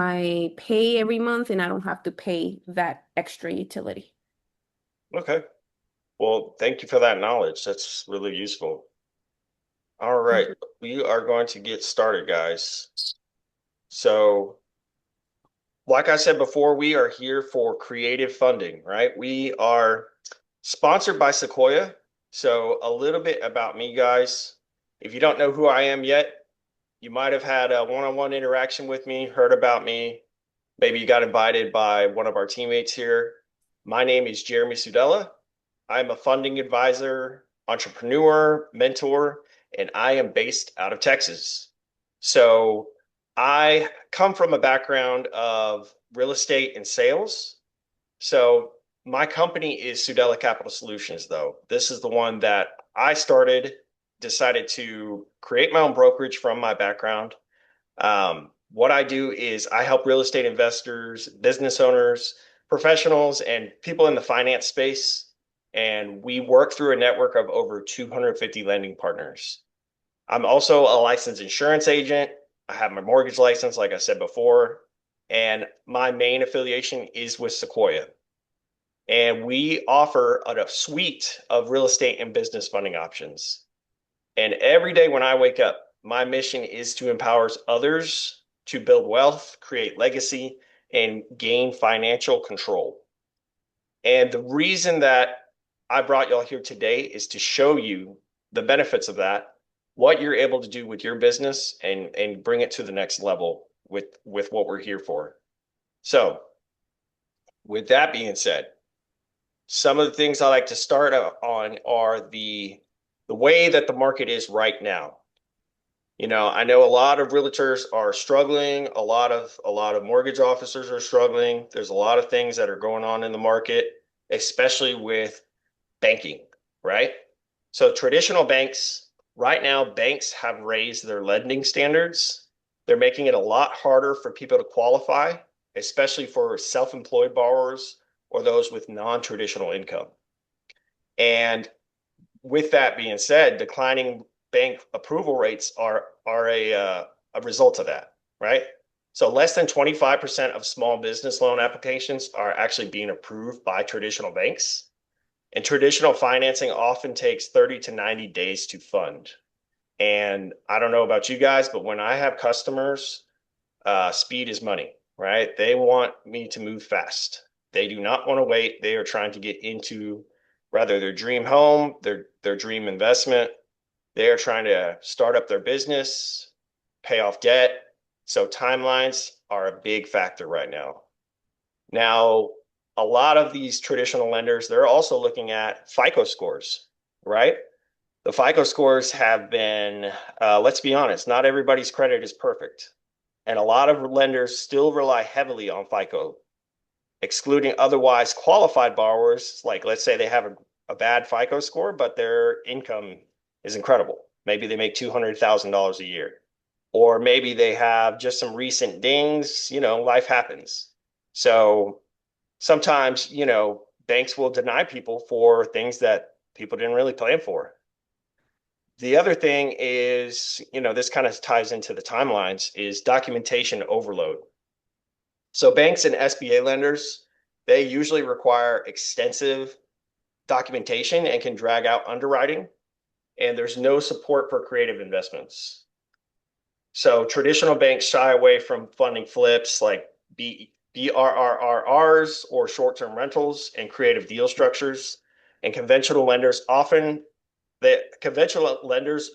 I pay every month and I don't have to pay that extra utility. Okay. Well, thank you for that knowledge. That's really useful. All right. We are going to get started, guys. So, like I said before, we are here for creative funding, right? We are sponsored by Sequoia. So, a little bit about me, guys. If you don't know who I am yet, you might have had a one-on-one interaction with me, heard about me. Maybe you got invited by one of our teammates here. My name is Jeremy Sudella. I'm a funding advisor, entrepreneur, mentor, and I am based out of Texas. So I come from a background of real estate and sales. So my company is Sudella Capital Solutions, though. This is the one that I started, decided to create my own brokerage from my background. What I do is I help real estate investors, business owners, professionals, and people in the finance space. And we work through a network of over 250 lending partners. I'm also a licensed insurance agent. I have my mortgage license, like I said before. And my main affiliation is with Sequoia. And we offer a suite of real estate and business funding options. And every day when I wake up, my mission is to empower others to build wealth, create legacy, and gain financial control. And the reason that I brought y'all here today is to show you the benefits of that, what you're able to do with your business and bring it to the next level with what we're here for. So, with that being said, some of the things I like to start on are the way that the market is right now. I know a lot of realtors are struggling, a lot of mortgage officers are struggling. There's a lot of things that are going on in the market, especially with banking, right? So traditional banks, right now, banks have raised their lending standards. They're making it a lot harder for people to qualify, especially for self-employed borrowers or those with non-traditional income. And with that being said, declining bank approval rates are a result of that, right? So less than 25% of small business loan applications are actually being approved by traditional banks. And traditional financing often takes 30 to 90 days to fund. And I don't know about you guys, but when I have customers, speed is money, right? They want me to move fast. They do not want to wait. They are trying to get into rather their dream home, their dream investment. They are trying to start up their business, pay off debt. So timelines are a big factor right now. Now, a lot of these traditional lenders, they're also looking at FICO scores, right? The FICO scores have been, let's be honest, not everybody's credit is perfect. And a lot of lenders still rely heavily on FICO, excluding otherwise qualified borrowers. Like, let's say they have a bad FICO score, but their income is incredible. Maybe they make $200,000 a year. Or maybe they have just some recent dings, life happens. So sometimes, banks will deny people for things that people didn't really plan for. The other thing is, this kind of ties into the timelines, is documentation overload. So banks and SBA lenders, they usually require extensive documentation and can drag out underwriting, and there's no support for creative investments. So traditional banks shy away from funding flips like BRRRs or short-term rentals and creative deal structures. And conventional lenders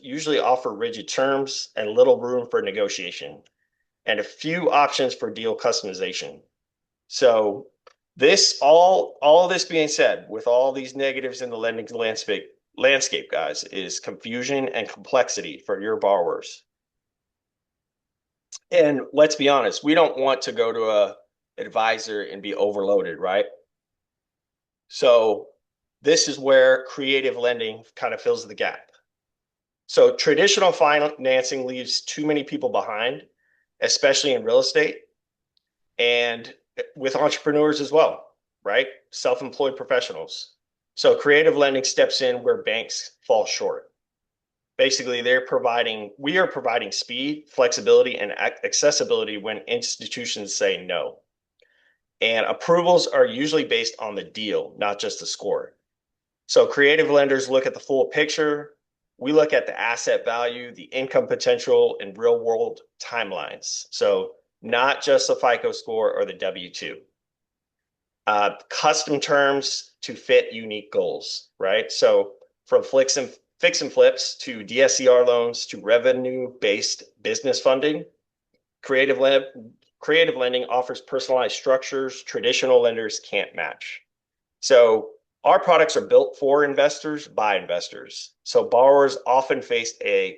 usually offer rigid terms and little room for negotiation and a few options for deal customization. So this all this being said, with all these negatives in the lending landscape, guys, is confusion and complexity for your borrowers. And let's be honest, we don't want to go to a advisor and be overloaded, right? So this is where creative lending kind of fills the gap. So traditional financing leaves too many people behind, especially in real estate and with entrepreneurs as well, right? Self-employed professionals. So creative lending steps in where banks fall short. Basically, we are providing speed, flexibility, and accessibility when institutions say no. And approvals are usually based on the deal, not just the score. So creative lenders look at the full picture. We look at the asset value, the income potential, and real world timelines. So not just the FICO score or the W-2. Custom terms to fit unique goals, right? So from fix and flips to DSCR loans to revenue-based business funding, creative lab creative lending offers personalized structures traditional lenders can't match. So our products are built for investors by investors. So borrowers often face a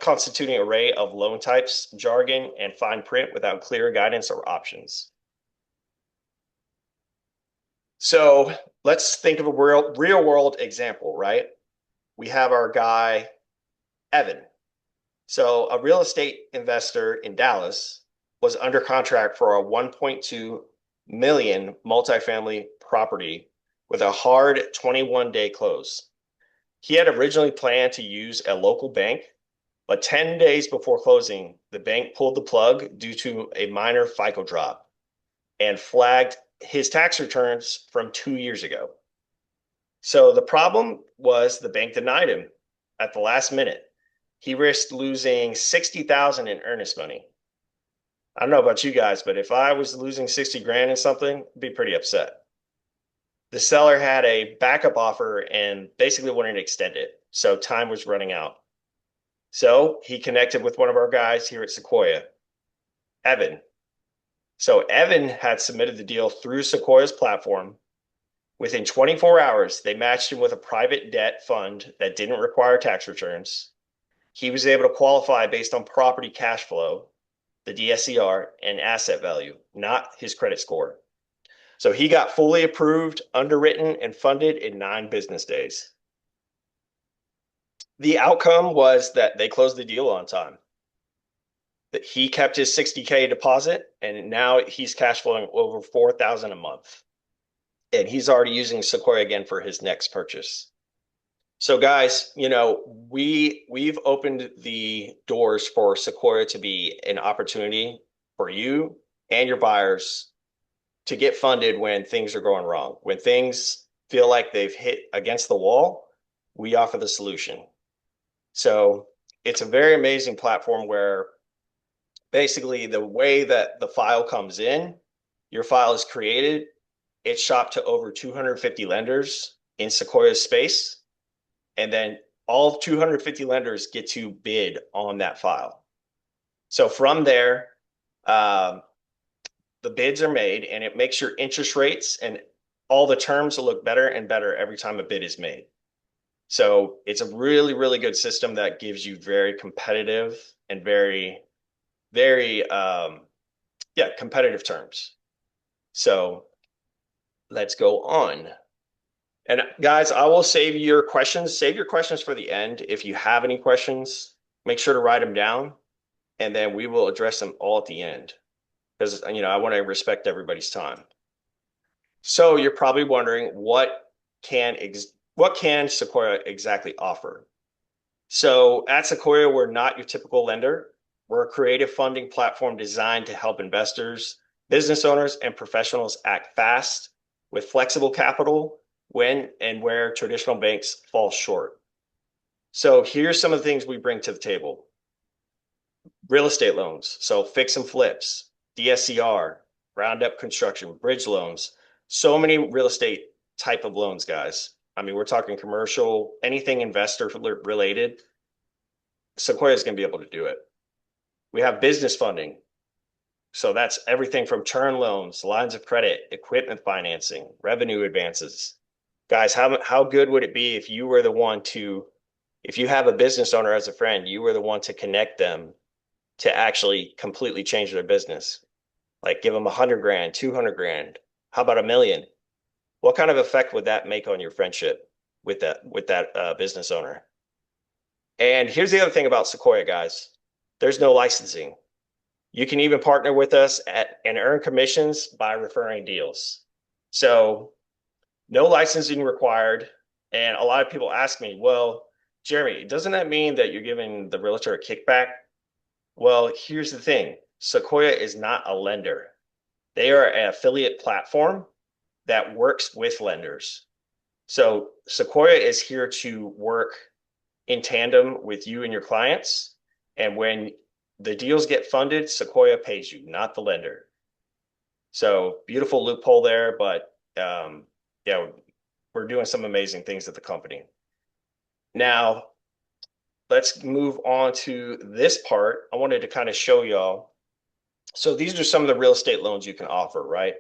constituting array of loan types, jargon, and fine print without clear guidance or options. So let's think of a real world example, right? We have our guy, Evan. So a real estate investor in Dallas was under contract for a 1.2 million multifamily property with a hard 21-day close. He had originally planned to use a local bank, but 10 days before closing, the bank pulled the plug due to a minor FICO drop and flagged his tax returns from 2 years ago. So the problem was the bank denied him at the last minute. He risked losing 60,000 in earnest money. I don't know about you guys, but if I was losing 60 grand in something, I'd be pretty upset. The seller had a backup offer and basically wanted to extend it. So time was running out. So he connected with one of our guys here at Sequoia, Evan. So Evan had submitted the deal through Sequoia's platform. Within 24 hours, they matched him with a private debt fund that didn't require tax returns. He was able to qualify based on property cash flow, the DSCR, and asset value, not his credit score. So he got fully approved, underwritten, and funded in 9 business days. The outcome was that they closed the deal on time. That he kept his 60K deposit, and now he's cash flowing over 4,000 a month. And he's already using Sequoia again for his next purchase. So guys, we've opened the doors for Sequoia to be an opportunity for you and your buyers to get funded when things are going wrong. When things feel like they've hit against the wall, we offer the solution. So it's a very amazing platform where basically the way that the file comes in, your file is created, it's shopped to over 250 lenders in Sequoia's space, and then all 250 lenders get to bid on that file. So from there, the bids are made, and it makes your interest rates and all the terms will look better and better every time a bid is made. So it's a really, really good system that gives you very competitive and very, very, competitive terms. So let's go on. And guys, I will save your questions. Save your questions for the end. If you have any questions, make sure to write them down, and then we will address them all at the end because I want to respect everybody's time. So you're probably wondering what can Sequoia exactly offer? So at Sequoia, we're not your typical lender. We're a creative funding platform designed to help investors, business owners, and professionals act fast with flexible capital when and where traditional banks fall short. So here's some of the things we bring to the table. Real estate loans, so fix and flips, DSCR, ground up construction, bridge loans, so many real estate type of loans, guys. I mean, we're talking commercial, anything investor related. Sequoia is going to be able to do it. We have business funding. So that's everything from term loans, lines of credit, equipment financing, revenue advances. Guys, how good would it be if you were the one if you have a business owner as a friend, you were the one to connect them to actually completely change their business? Like give them 100 grand, 200 grand. How about a million? What kind of effect would that make on your friendship with that business owner? And here's the other thing about Sequoia, guys. There's no licensing. You can even partner with us and earn commissions by referring deals. So no licensing required. And a lot of people ask me, well, Jeremy, doesn't that mean that you're giving the realtor a kickback? Well, here's the thing. Sequoia is not a lender. They are an affiliate platform that works with lenders. So Sequoia is here to work in tandem with you and your clients. And when the deals get funded, Sequoia pays you, not the lender. So beautiful loophole there, but yeah, we're doing some amazing things at the company. Now, let's move on to this part. I wanted to kind of show y'all. So these are some of the real estate loans you can offer, right?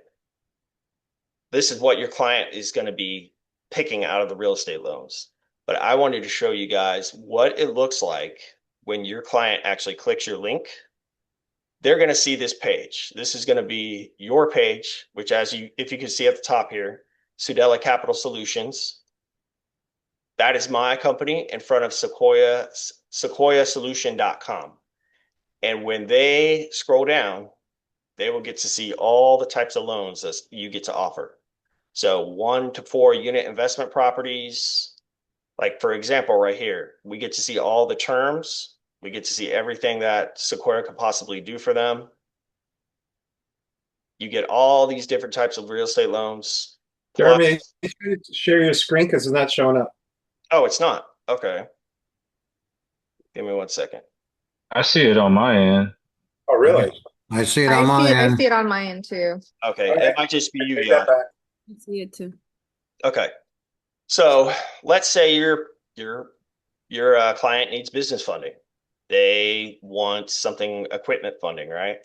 This is what your client is going to be picking out of the real estate loans. But I wanted to show you guys what it looks like when your client actually clicks your link. They're going to see this page. This is going to be your page, which if you can see at the top here, Sudella Capital Solutions. That is my company in front of sequoiasolution.com. And when they scroll down, they will get to see all the types of loans that you get to offer. So 1 to 4 unit investment properties, like for example, right here, we get to see all the terms. We get to see everything that Sequoia could possibly do for them. You get all these different types of real estate loans. Jeremy, Plus, you should share your screen because it's not showing up. oh, it's not. Okay. Give me 1 second. I see it on my end. Oh, really? I see it on my I end. see it on my end too. Okay. Okay. It might just be you, Take y'all. that back. I see it too. Okay. So let's say your client needs business funding. They want something equipment funding, right?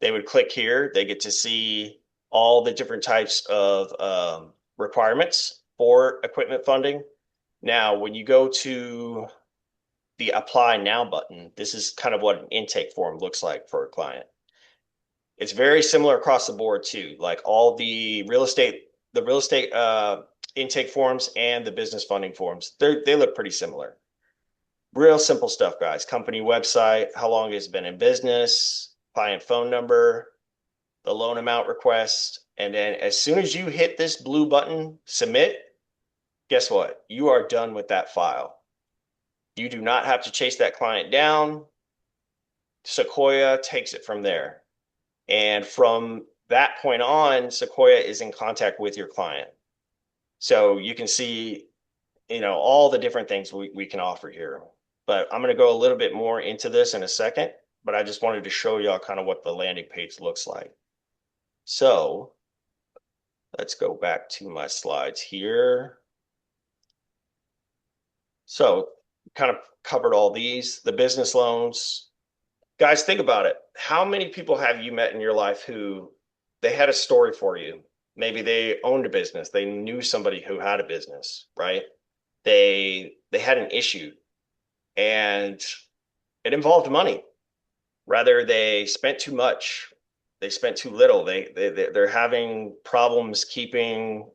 They would click here. They get to see all the different types of requirements for equipment funding. Now, when you go to the Apply Now button, this is kind of what an intake form looks like for a client. It's very similar across the board too. Like all the real estate intake forms and the business funding forms, they look pretty similar. Real simple stuff, guys. Company website, how long it's been in business, client phone number, the loan amount request. And then as soon as you hit this blue button, submit, guess what? You are done with that file. You do not have to chase that client down. Sequoia takes it from there. And from that point on, Sequoia is in contact with your client. So you can see, all the different things we can offer here. But I'm going to go a little bit more into this in a second, but I just wanted to show y'all kind of what the landing page looks like. So let's go back to my slides here. So kind of covered all these, the business loans. Guys, think about it. How many people have you met in your life who they had a story for you? Maybe they owned a business. They knew somebody who had a business, right? They had an issue and it involved money. Rather, they spent too much, they spent too little. They're having problems keeping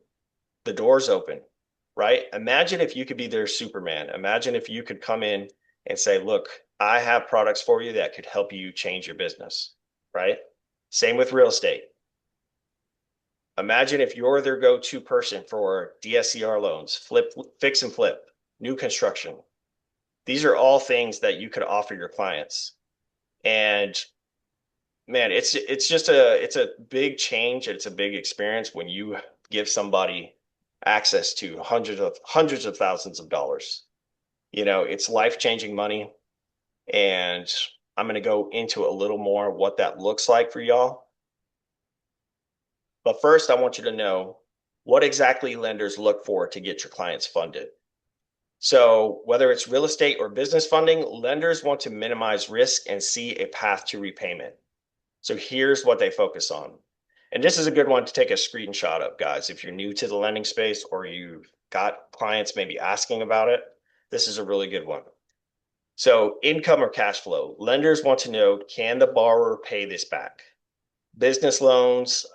the doors open, right? Imagine if you could be their Superman. Imagine if you could come in and say, look, I have products for you that could help you change your business, right? Same with real estate. Imagine if you're their go-to person for DSCR loans, fix and flip, new construction. These are all things that you could offer your clients. And man, it's a big change. It's a big experience when you give somebody access to hundreds of thousands of dollars. It's life-changing money. And I'm going to go into a little more what that looks like for y'all. But first, I want you to know what exactly lenders look for to get your clients funded. So whether it's real estate or business funding, lenders want to minimize risk and see a path to repayment. So here's what they focus on. And this is a good one to take a screenshot of, guys. If you're new to the lending space or you've got clients maybe asking about it, this is a really good one. So income or cash flow. Lenders want to know, can the borrower pay this back? Business loans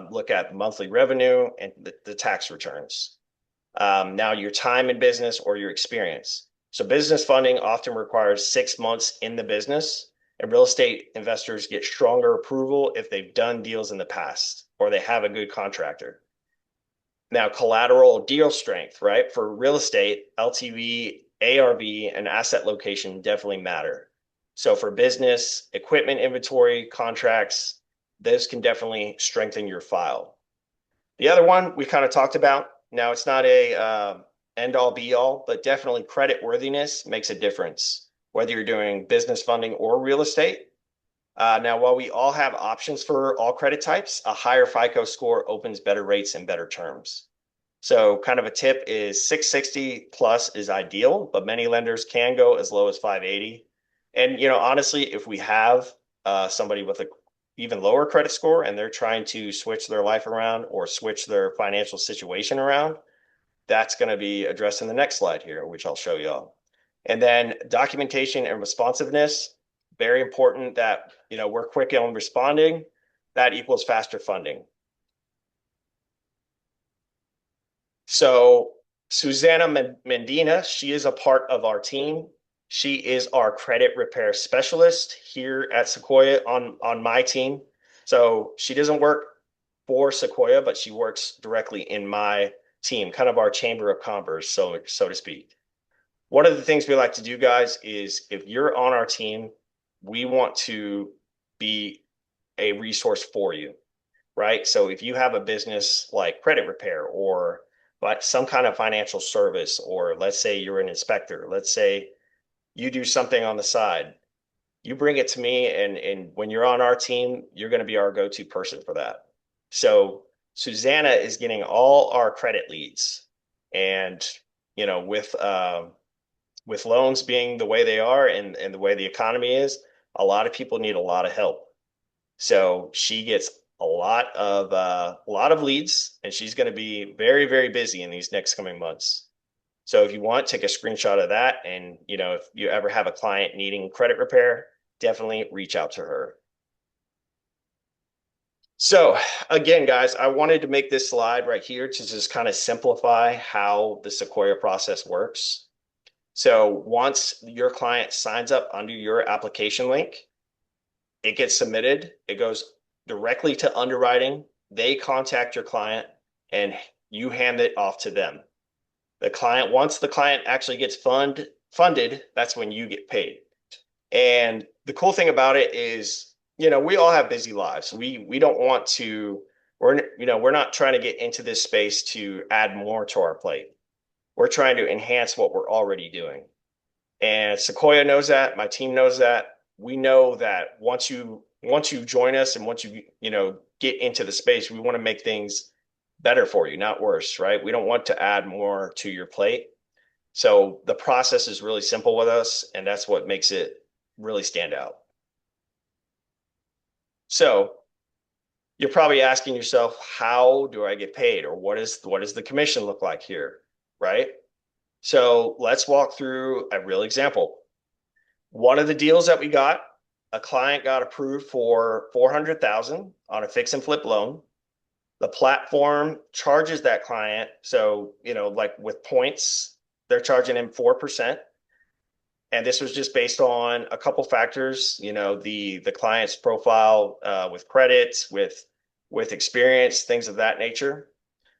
look at monthly revenue and the tax returns. Now, your time in business or your experience. So business funding often requires 6 months in the business, and real estate investors get stronger approval if they've done deals in the past or they have a good contractor. Now, collateral deal strength, right? For real estate, LTV ARV, and asset location definitely matter. So for business, equipment inventory, contracts, those can definitely strengthen your file. The other one we kind of talked about. Now it's not a end all be all, but definitely credit worthiness makes a difference, whether you're doing business funding or real estate. Now, while we all have options for all credit types, a higher FICO score opens better rates and better terms. So kind of a tip is 660 plus is ideal, but many lenders can go as low as 580. And, honestly, if we have somebody with a even lower credit score and they're trying to switch their life around or switch their financial situation around, that's going to be addressed in the next slide here, which I'll show you all. And then documentation and responsiveness, very important that, we're quick on responding. That equals faster funding. So Susanna Mendina, she is a part of our team. She is our credit repair specialist here at Sequoia on my team. So she doesn't work for Sequoia, but she works directly in my team, kind of our chamber of commerce, so to speak. One of the things we like to do, guys, is if you're on our team, we want to be a resource for you, right? So if you have a business like credit repair or but some kind of financial service, or let's say you're an inspector, let's say you do something on the side, you bring it to me, and when you're on our team, you're going to be our go-to person for that. So Susanna is getting all our credit leads, and with loans being the way they are and the way the economy is, a lot of people need a lot of help. So she gets a lot of leads, and she's going to be very, very busy in these next coming months. So if you want, take a screenshot of that. And, if you ever have a client needing credit repair, definitely reach out to her. So again, guys, I wanted to make this slide right here to just kind of simplify how the Sequoia process works. So once your client signs up under your application link, it gets submitted. It goes directly to underwriting. They contact your client and you hand it off to them. Once the client actually gets funded, that's when you get paid. And the cool thing about it is, we all have busy lives. We don't want to, we're not trying to get into this space to add more to our plate. We're trying to enhance what we're already doing. And Sequoia knows that. My team knows that. We know that once you join us and once you get into the space, we want to make things better for you, not worse, right? We don't want to add more to your plate. So the process is really simple with us, and that's what makes it really stand out. So you're probably asking yourself, how do I get paid, or what does the commission look like here, right? So let's walk through a real example. One of the deals that we got, a client got approved for $400,000 on a fix and flip loan. The platform charges that client, so like with points, they're charging him 4%. And this was just based on a couple factors, the client's profile, with credits, with experience, things of that nature.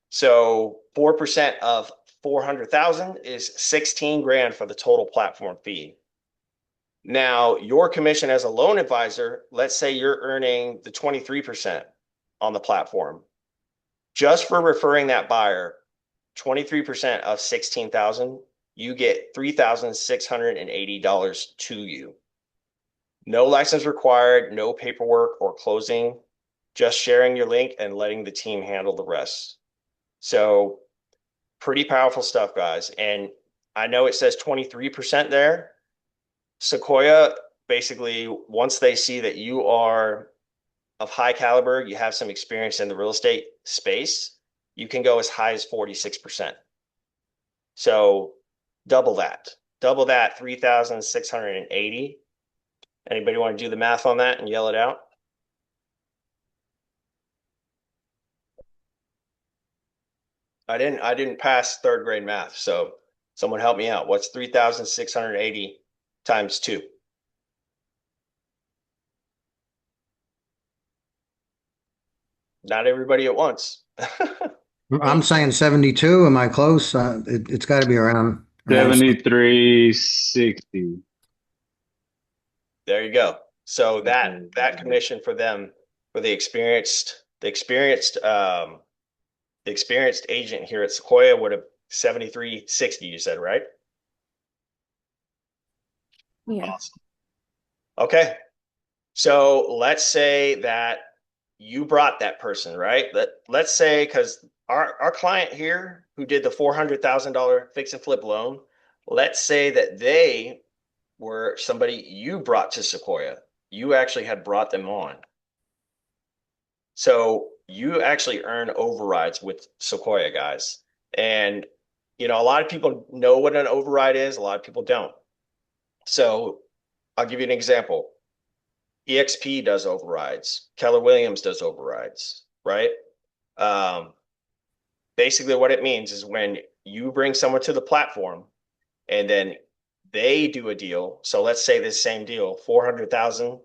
So 4% of 400,000 is 16 grand for the total platform fee. Now, your commission as a loan advisor, let's say you're earning the 23% on the platform. Just for referring that buyer, 23% of 16,000, you get $3,680 to you. No license required, no paperwork or closing, just sharing your link and letting the team handle the rest. So pretty powerful stuff, guys. And I know it says 23% there. Sequoia, basically, once they see that you are of high caliber, you have some experience in the real estate space, you can go as high as 46%. So double that, 3,680. Anybody want to do the math on that and yell it out? I didn't pass third grade math, so someone help me out. What's 3,680 times 2? Not everybody at once. I'm saying 72. Am I close? It's got to be around Nice. 73.60. There you go. So that commission for them, for the experienced agent here at Sequoia would have 73.60, you said, right? Yeah. Awesome. Okay. So let's say that you brought that person, right? Let's say, because our client here who did the $400,000 fix and flip loan, let's say that they were somebody you brought to Sequoia. You actually had brought them on. So you actually earn overrides with Sequoia, guys. And, a lot of people know what an override is, a lot of people don't. So I'll give you an example. EXP does overrides. Keller Williams does overrides, right? Um, Basically, what it means is when you bring someone to the platform and then they do a deal. So let's say this same deal, 400,000,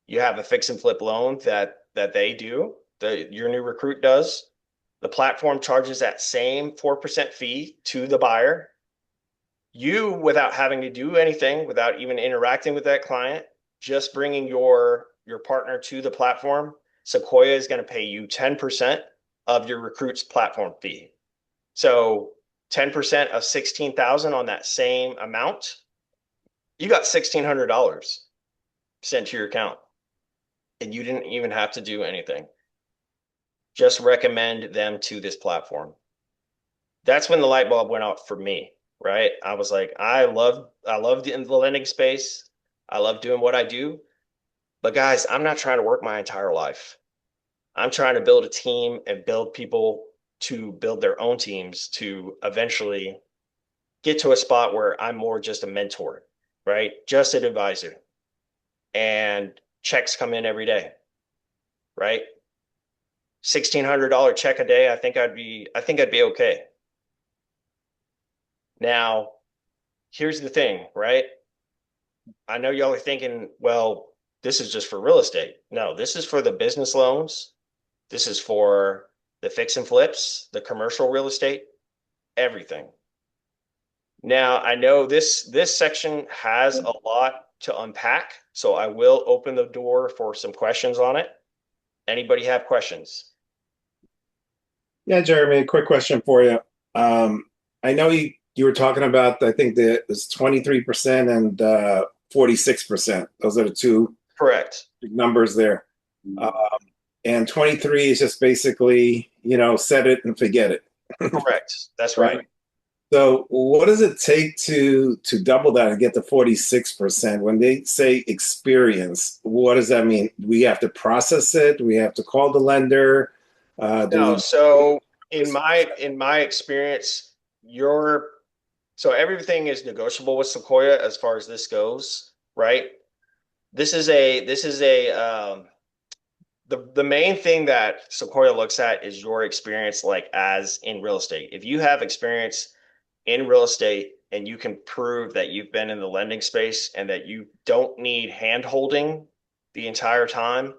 you have a fix and flip loan that they do, your new recruit does. The platform charges that same 4% fee to the buyer. You, without having to do anything, without even interacting with that client, just bringing your partner to the platform, Sequoia is going to pay you 10% of your recruit's platform fee. So 10% of 16,000 on that same amount, you got $1,600 sent to your account, and you didn't even have to do anything. Just recommend them to this platform. That's when the light bulb went off for me, right? I was like, I love in the lending space. I love doing what I do. But guys, I'm not trying to work my entire life. I'm trying to build a team and build people to build their own teams to eventually get to a spot where I'm more just a mentor, right? Just an advisor. And checks come in every day, right? $1,600 check a day, I think I'd be okay. Now, here's the thing, right? I know y'all are thinking, well, this is just for real estate. No, this is for the business loans. This is for the fix and flips, the commercial real estate, everything. Now, I know this section has a lot to unpack, so I will open the door for some questions on it. Anybody have questions? Yeah, Jeremy, a quick question for you. I know you were talking about, I think that it's 23% and 46%. Those are the two Correct. big numbers there. Um, and 23 is just basically, set it and forget it. Correct. That's Right. right. So what does it take to double that and get to 46%? When they say experience, what does that mean? We have to process it. We have to call the lender. Do No, we? so in my experience, so everything is negotiable with Sequoia as far as this goes, right? This is a the main thing that Sequoia looks at is your experience, like as in real estate. If you have experience in real estate and you can prove that you've been in the lending space and that you don't need hand holding the entire time,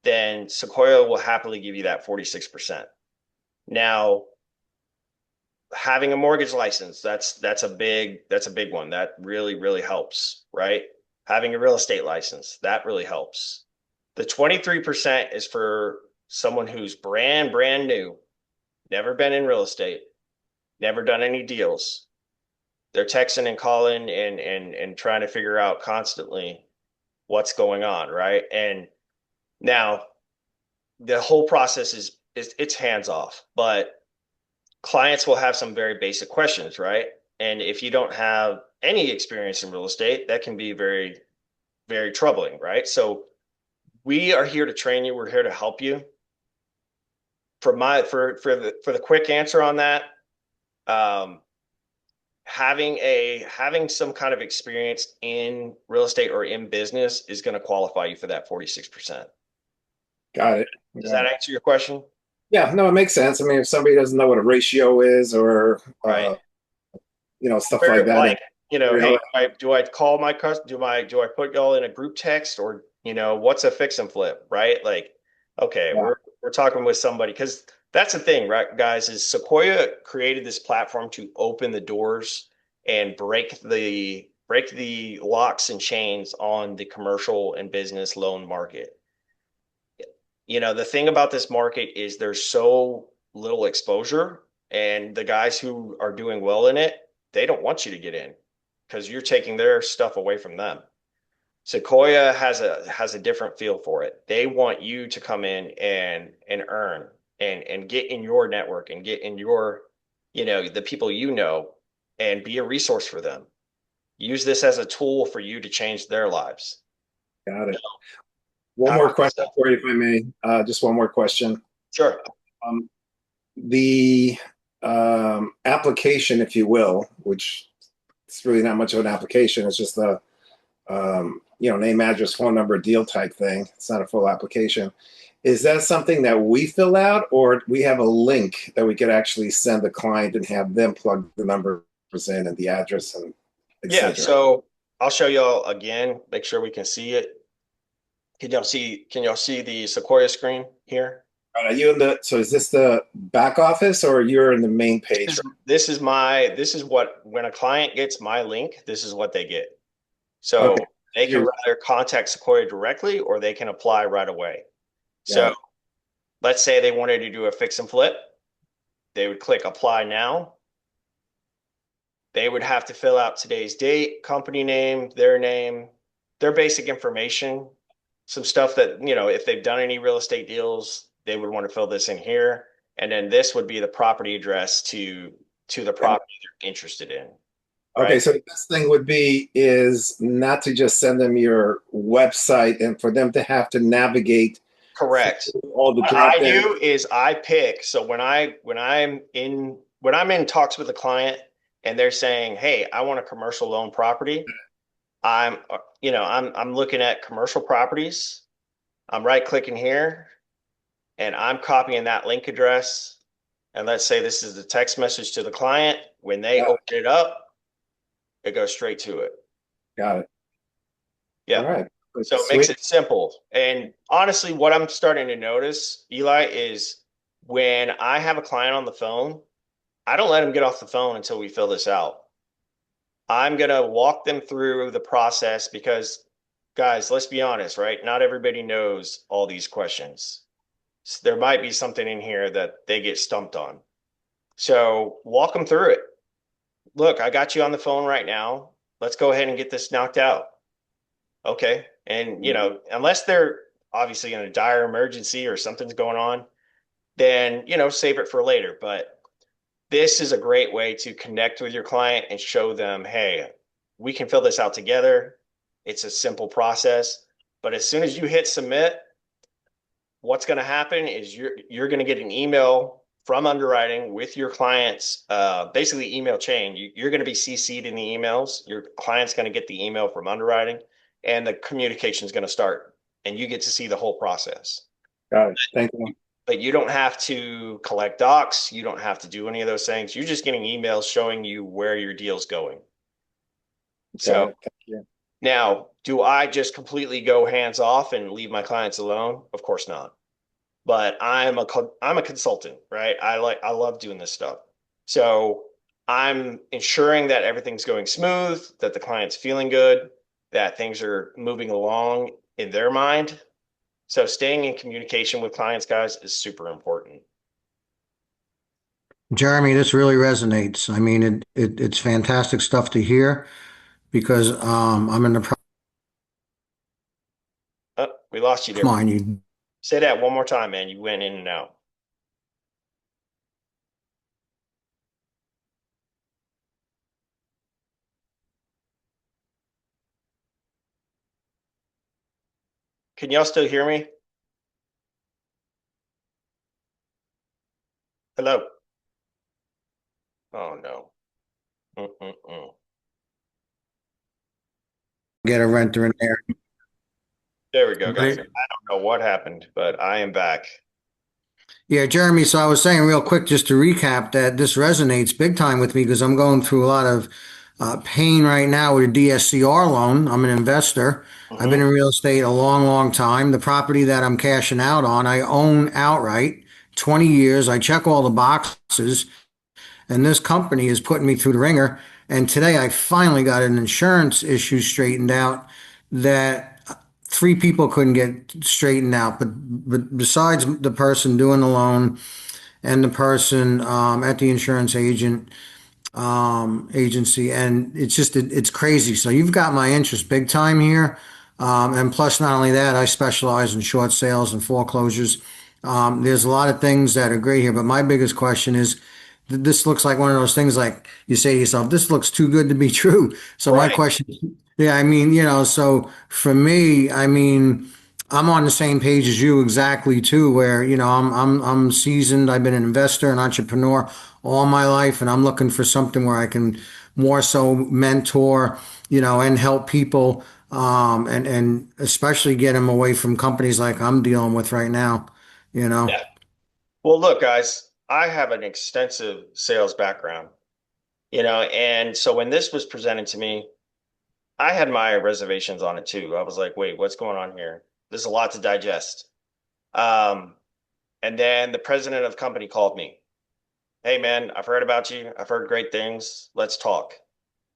then Sequoia will happily give you that 46%. Now, having a mortgage license, that's a big one. That really helps, right? Having a real estate license, that really helps. The 23% is for someone who's brand new, never been in real estate, never done any deals. They're texting and calling and trying to figure out constantly what's going on, right? And now the whole process is it's hands off, but clients will have some very basic questions, right? And if you don't have any experience in real estate, that can be very troubling, right? So we are here to train you. We're here to help you. For the quick answer on that, um, having some kind of experience in real estate or in business is going to qualify you for that 46%. Got it. Does that answer your question? Yeah, no, it makes sense. I mean, if somebody doesn't know what a ratio is or Right. stuff Very like that. like, hey, do I call my customer? Do I put y'all in a group text, or what's a fix and flip, right? Like, okay, Yeah. we're talking with somebody, because that's the thing, right, guys, is Sequoia created this platform to open the doors and break the locks and chains on the commercial and business loan market. The thing about this market is there's so little exposure, and the guys who are doing well in it, they don't want you to get in because you're taking their stuff away from them. Sequoia has a different feel for it. They want you to come in and earn and get in your network and get in your, the people and be a resource for them. Use this as a tool for you to change their lives. Got it. One more question for you, if I may. Just one more question. Sure. The application, if you will, which it's really not much of an application. It's just a name, address, phone number, deal type thing. It's not a full application. Is that something that we fill out, or we have a link that we could actually send the client and have them plug the numbers in and the address and etc.? Yeah, so I'll show y'all again, make sure we can see it. Can y'all see the Sequoia screen here? Are you so is this the back office, or you're in the main page? This is what, when a client gets my link, this is what they get. So okay. They can either contact Sequoia directly, or they can apply right away. So let's say they wanted to do a fix and flip. They would click apply now. They would have to fill out today's date, company name, their basic information, some stuff that, if they've done any real estate deals, they would want to fill this in here. And then this would be the property address to the property they're interested in. Right? Okay, so the best thing would be is not to just send them your website and for them to have to navigate. Correct. All the what I do is I pick. So when I'm in talks with a client and they're saying, "Hey, I want a commercial loan property," I'm looking at commercial properties. I'm right clicking here and I'm copying that link address. And let's say this is the text message to the client. When they open it up, it goes straight to it. Got it. Yeah. All right. So it makes it simple. And honestly, what I'm starting to notice, Eli, is when I have a client on the phone, I don't let them get off the phone until we fill this out. I'm going to walk them through the process because, guys, let's be honest, right? Not everybody knows all these questions. So there might be something in here that they get stumped on. So walk them through it. Look, I got you on the phone right now. Let's go ahead and get this knocked out. Okay. And, unless they're obviously in a dire emergency or something's going on, then, save it for later. But this is a great way to connect with your client and show them, hey, we can fill this out together. It's a simple process. But as soon as you hit submit, what's going to happen is you're going to get an email from underwriting with your client's basically email chain. You're going to be CC'd in the emails. Your client's going to get the email from underwriting, and the communication is going to start, and you get to see the whole process. Got it. Thank you. But you don't have to collect docs. You don't have to do any of those things. You're just getting emails showing you where your deal's going. So now, do I just completely go hands off and leave my clients alone? Of course not. But I'm a consultant, right? I love doing this stuff. So I'm ensuring that everything's going smooth, that the client's feeling good, that things are moving along in their mind. So staying in communication with clients, guys, is super important. Jeremy, this really resonates. I mean, it's fantastic stuff to hear because I'm in the we lost you there. Come on, you. Say that one more time, man. You went in and out. Can y'all still hear me? Hello? Oh, no. Get a renter in there. There we go, guys. I don't know what happened, but I am back. Yeah, Jeremy, so I was saying real quick, just to recap, that this resonates big time with me because I'm going through a lot of pain right now with a DSCR loan. I'm an investor. I've been in real estate a long, long time. The property that I'm cashing out on, I own outright, 20 years. I check all the boxes, and this company is putting me through the ringer. And today I finally got an insurance issue straightened out that three people couldn't get straightened out. But besides the person doing the loan and the person at the insurance agency, and it's crazy. So you've got my interest big time here. And plus, not only that, I specialize in short sales and foreclosures. There's a lot of things that are great here, but my biggest question is, this looks like one of those things like you say to yourself, this looks too good to be true. So my Right. question, yeah, I mean, so for me, I mean, I'm on the same page as you exactly too, where, I'm seasoned. I've been an investor, an entrepreneur all my life, and I'm looking for something where I can more so mentor, and help people, and especially get them away from companies like I'm dealing with right now, you know. Yeah. Well, look, guys, I have an extensive sales background, and so when this was presented to me, I had my reservations on it too. I was like, wait, what's going on here? There's a lot to digest. Um, and then the president of the company called me. Hey, man, I've heard about you. I've heard great things. Let's talk.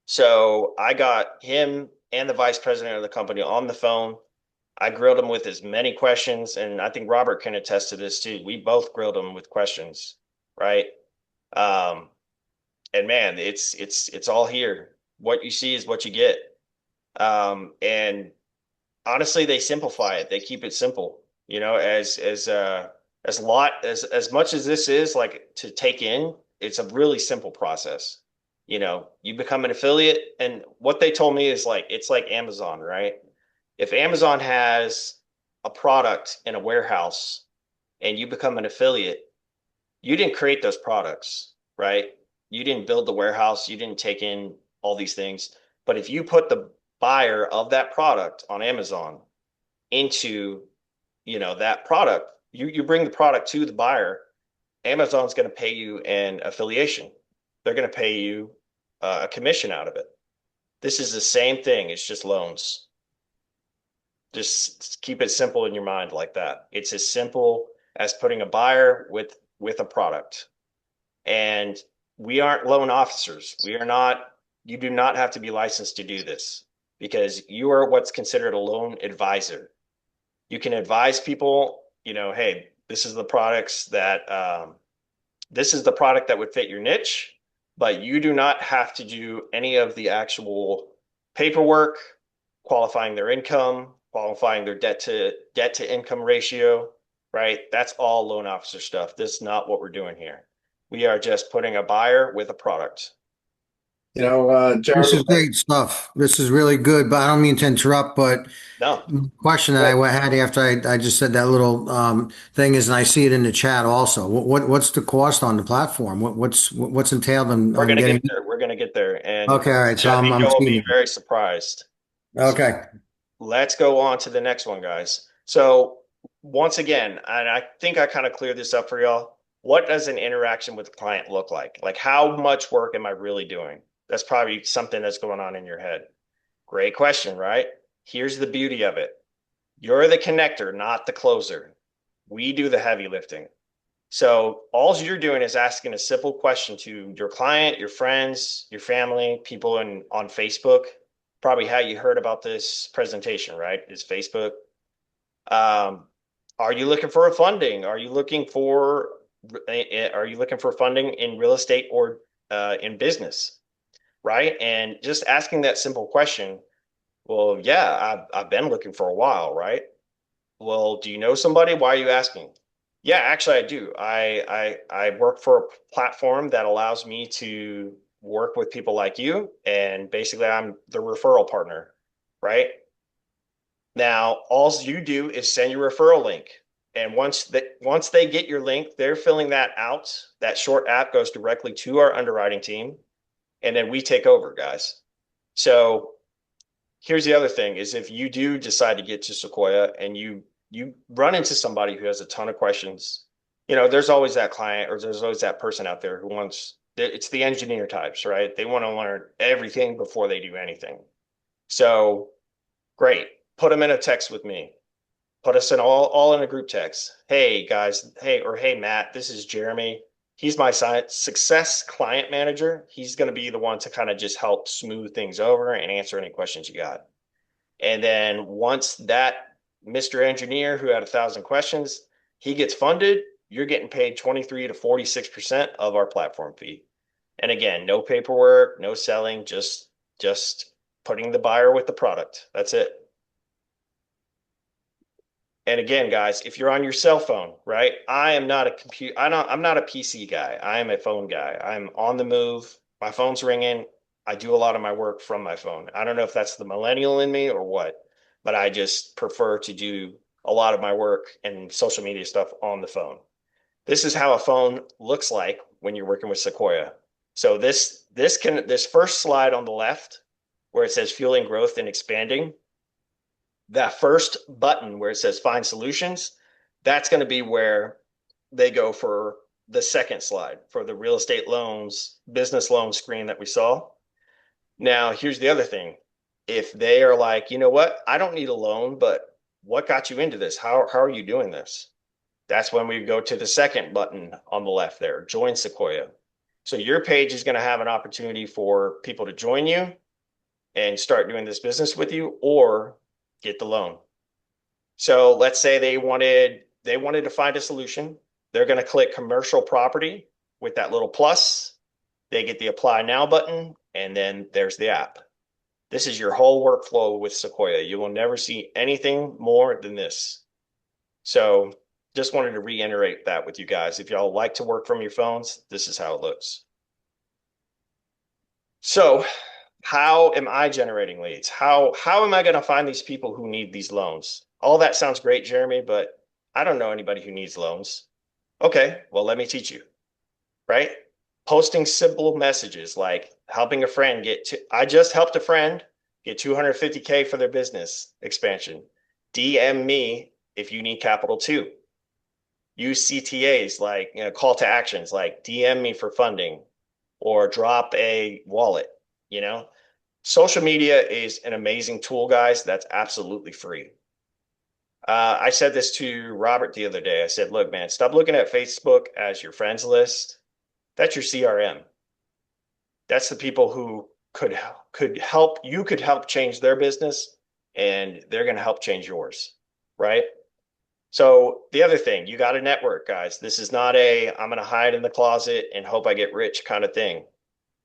So I got him and the vice president of the company on the phone. I grilled him with as many questions, and I think Robert can attest to this too. We both grilled him with questions, right? Um, and man, it's all here. What you see is what you get. And honestly, they simplify it. They keep it simple. As much as this is like to take in, it's a really simple process. You become an affiliate, and what they told me is like it's like Amazon, right? If Amazon has a product in a warehouse and you become an affiliate, you didn't create those products, right? You didn't build the warehouse, you didn't take in all these things. But if you put the buyer of that product on Amazon into, that product, you bring the product to the buyer, Amazon's going to pay you an affiliation. They're going to pay you a commission out of it. This is the same thing. It's just loans. Just keep it simple in your mind like that. It's as simple as putting a buyer with a product. And we aren't loan officers. We are not, you do not have to be licensed to do this because you are what's considered a loan advisor. You can advise people, hey, this is the product that would fit your niche, but you do not have to do any of the actual paperwork, qualifying their income, qualifying their debt to income ratio, right? That's all loan officer stuff. This is not what we're doing here. We are just putting a buyer with a product. This Jeremy, is great stuff. This is really good, but I don't mean to interrupt, but No, the question that I had after I just said that little thing is, and I see it in the chat also. What's the cost on the platform? What's entailed we're on gonna get getting? there. We're gonna get there, and Okay, all right. So I think I'm you'll seeing be it. very surprised. So Okay. let's go on to the next one, guys. So once again, and I think I kind of cleared this up for y'all. What does an interaction with the client look like? Like, how much work am I really doing? That's probably something that's going on in your head. Great question, right? Here's the beauty of it. You're the connector, not the closer. We do the heavy lifting. So all you're doing is asking a simple question to your client, your friends, your family, people on Facebook. Probably how you heard about this presentation, right? Is Facebook. Um, are you looking for a funding? Are you looking for funding in real estate or in business? Right? And just asking that simple question. Well, yeah, I've been looking for a while, right? Well, do you know somebody? Why are you asking? Yeah, actually, I do. I work for a platform that allows me to work with people like you, and basically, I'm the referral partner, right? Now, all you do is send your referral link, and once they get your link, they're filling that out. That short app goes directly to our underwriting team, and then we take over, guys. So here's the other thing is if you do decide to get to Sequoia and you run into somebody who has a ton of questions, there's always that client or there's always that person out there who wants it's the engineer types, right? They want to learn everything before they do anything. So great. Put them in a text with me. Put us in all in a group text. Hey guys, hey Matt, this is Jeremy. He's my success client manager. He's going to be the one to kind of just help smooth things over and answer any questions you got. And then once that Mr. Engineer who had 1,000 questions, he gets funded, you're getting paid 23 to 46% of our platform fee. And again, no paperwork, no selling, just putting the buyer with the product. That's it. And again, guys, if you're on your cell phone, right? I am not a computer. I'm not a PC guy. I am a phone guy. I'm on the move. My phone's ringing. I do a lot of my work from my phone. I don't know if that's the millennial in me or what, but I just prefer to do a lot of my work and social media stuff on the phone. This is how a phone looks like when you're working with Sequoia. So this first slide on the left where it says fueling growth and expanding, that first button where it says find solutions, that's going to be where they go for the second slide for the real estate loans, business loan screen that we saw. Now, here's the other thing. If they are like, you know what, I don't need a loan, but what got you into this? How are you doing this? That's when we go to the second button on the left there, join Sequoia. So your page is going to have an opportunity for people to join you and start doing this business with you or get the loan. So let's say they wanted to find a solution. They're going to click commercial property with that little plus. They get the apply now button, and then there's the app. This is your whole workflow with Sequoia. You will never see anything more than this. So just wanted to reiterate that with you guys. If y'all like to work from your phones, this is how it looks. So how am I generating leads? How am I going to find these people who need these loans? All that sounds great, Jeremy, but I don't know anybody who needs loans. Okay, well, let me teach you, right? Posting simple messages like helping a friend I just helped a friend get 250K for their business expansion. DM me if you need capital too. Use CTAs like, call to actions like DM me for funding or drop a wallet, Social media is an amazing tool, guys. That's absolutely free. I said this to Robert the other day. I said, look, man, stop looking at Facebook as your friends list. That's your CRM. That's the people who could help. You could help change their business, and they're going to help change yours, right? So the other thing, you got to network, guys. This is not I'm going to hide in the closet and hope I get rich kind of thing.